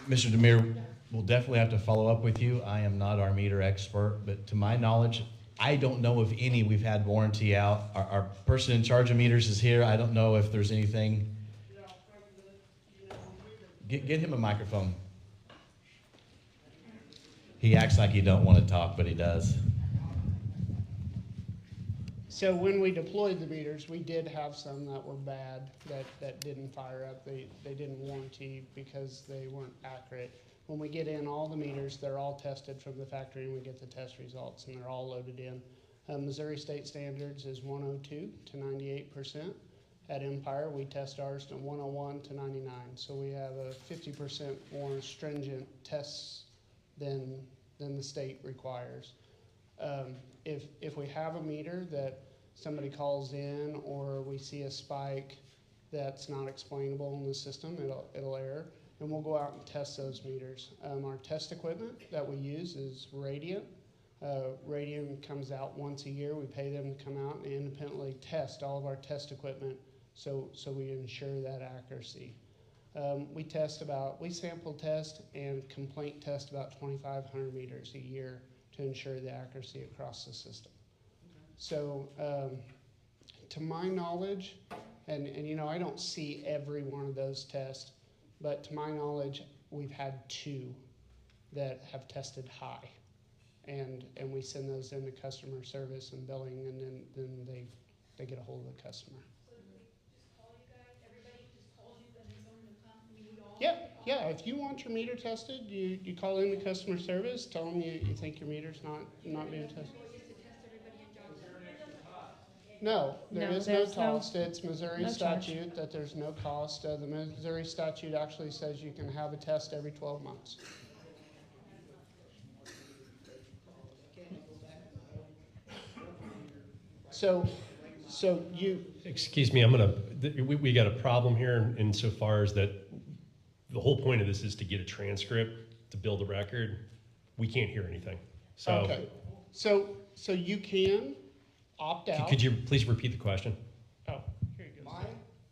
Mr. Demir, we'll definitely have to follow up with you. I am not our meter expert, but to my knowledge, I don't know of any we've had warranty out. Our person in charge of meters is here. I don't know if there's anything. Get him a microphone. He acts like he don't want to talk, but he does. So when we deployed the meters, we did have some that were bad, that didn't fire up. They didn't warranty because they weren't accurate. When we get in all the meters, they're all tested from the factory, and we get the test results, and they're all loaded in. Missouri state standards is 102 to 98%. At Empire, we test ours to 101 to 99. So we have a 50% more stringent tests than the state requires. If we have a meter that somebody calls in, or we see a spike that's not explainable in the system, it'll error, and we'll go out and test those meters. Our test equipment that we use is Radiant. Radiant comes out once a year. We pay them to come out and independently test all of our test equipment, so we ensure that accuracy. We sample test and complaint test about 2,500 meters a year to ensure the accuracy across the system. So to my knowledge, and you know, I don't see every one of those tests, but to my knowledge, we've had 2 that have tested high. And we send those into customer service and billing, and then they get a hold of the customer. So do we just call you guys? Everybody just calls you and they phone the company? We all Yep. Yeah, if you want your meter tested, you call in the customer service, tell them you think your meter's not being tested. No, there No, is no there's no- cost. It's Missouri no charge. statute that there's no cost. The Missouri statute actually says you can have a test every 12 months. So you, Excuse me, we got a problem here insofar as that the whole point of this is to get a transcript, to build a record. We can't hear anything. So okay. So you can opt out. could you please repeat the question? Oh, here you go. Mine?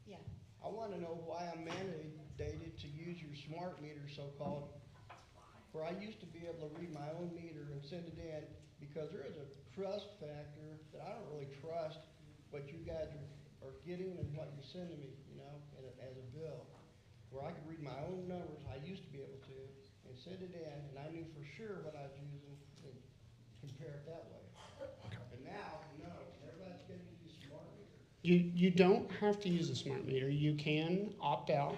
Yeah. I want to know why I'm mandated to use your smart meter, so-called, where I used to be able to read my own meter and send it in, because there is a trust factor that I don't really trust what you guys are getting and what you're sending me, you know, as a bill. Where I could read my own numbers, I used to be able to, and send it in, and I knew for sure what I was using and compare it that way. And now, no, everybody's getting to use smart meter. You don't have to use a smart meter. You can opt out.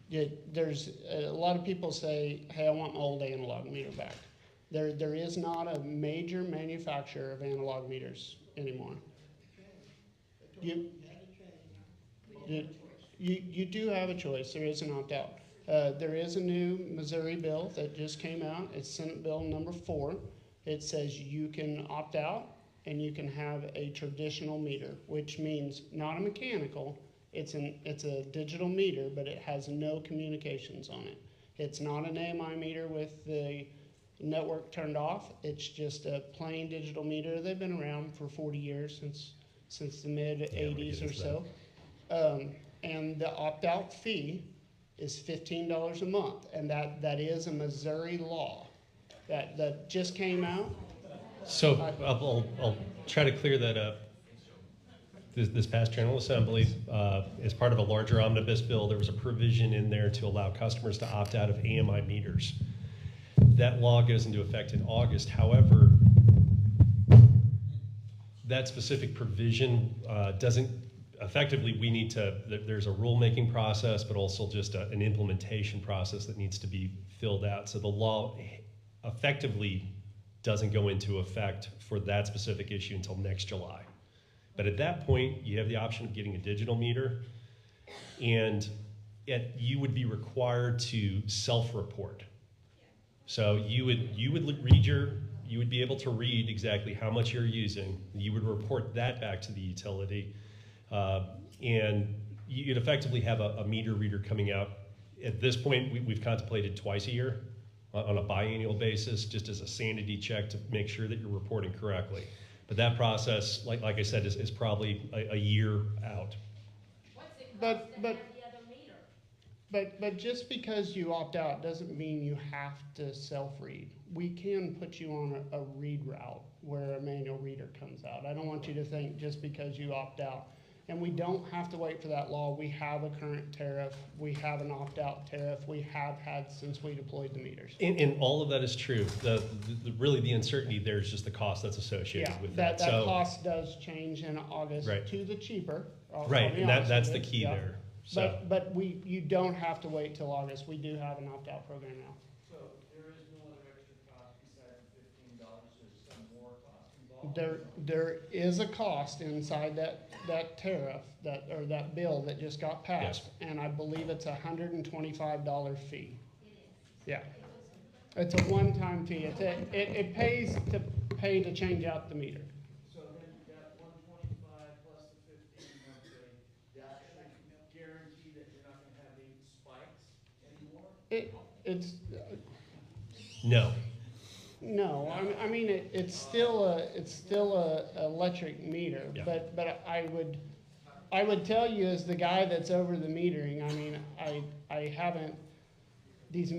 There's a lot of people say, hey, I want my old analog meter back. There is not a major manufacturer of analog meters anymore. You do have a choice. There is an opt-out. There is a new Missouri bill that just came out. It's Senate Bill number 4. It says you can opt out and you can have a traditional meter, which means not a mechanical. It's a digital meter, but it has no communications on it. It's not an AMI meter with the network turned off. It's just a plain digital meter. They've been around for 40 years, since the mid-'80s or so. And the opt-out fee is $15 a month, and that is a Missouri law that just came out. So I'll try to clear that up. This past General Assembly, as part of a larger omnibus bill, there was a provision in there to allow customers to opt out of AMI meters. That law goes into effect in August. However, that specific provision doesn't, effectively we need to, there's a rulemaking process, but also just an implementation process that needs to be filled out. So the law effectively doesn't go into effect for that specific issue until next July. But at that point, you have the option of getting a digital meter, and you would be required to self-report. So you would be able to read exactly how much you're using. You would report that back to the utility, and you'd effectively have a meter reader coming out. At this point, we've contemplated twice a year on a biannual basis, just as a sanity check to make sure that you're reporting correctly. But that process, like I said, is probably a year out. But just because you opt out doesn't mean you have to self-read. We can put you on a read route where a manual reader comes out. I don't want you to think just because you opt out. And we don't have to wait for that law. We have a current tariff. We have an opt-out tariff. We have had since we deployed the meters. And all of that is true. Really the uncertainty there is just the cost that's associated with that. That cost does change in August to the cheaper. Right, and that's the key there. So. But you don't have to wait till August. We do have an opt-out program now. So there is no other extra cost besides the $15? There's some more cost involved? There is a cost inside that tariff, that bill that just got passed, and I believe it's a $125 fee. Yeah, it's a one-time fee. It pays to pay to change out the meter. So then you got $125 plus the $15 monthly. That should guarantee that you're not going to have any spikes anymore. No. No, I mean it's still a electric meter, but I would tell you as the guy that's over the metering. I mean I haven't these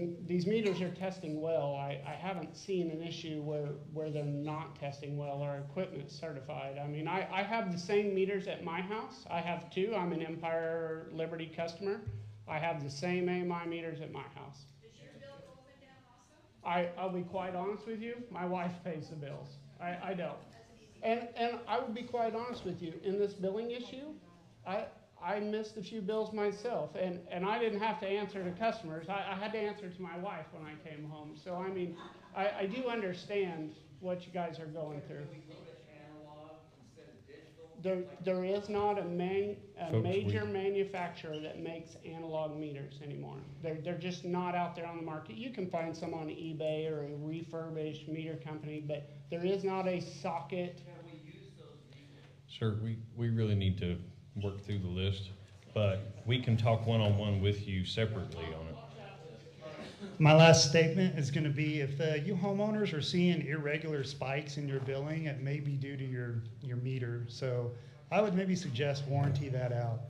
meters are testing well. I haven't seen an issue where they're not testing well. Our equipment's certified. I mean I have the same meters at my house. I have two. I'm an Empire Liberty customer. I have the same AMI meters at my house. I'll be quite honest with you, my wife pays the bills. I don't. And I would be quite honest with you, in this billing issue, I missed a few bills myself, and I didn't have to answer to customers. I had to answer to my wife when I came home. So, I mean, I do understand what you guys are going through. There is not a major manufacturer that makes analog meters anymore. They're just not out there on the market. You can find some on eBay or a refurbished meter company, but there is not a socket. Sir, we really need to work through the list, but we can talk one-on-one with you separately on it. My last statement is going to be, if you homeowners are seeing irregular spikes in your billing, it may be due to your meter. So I would maybe suggest warranty that out.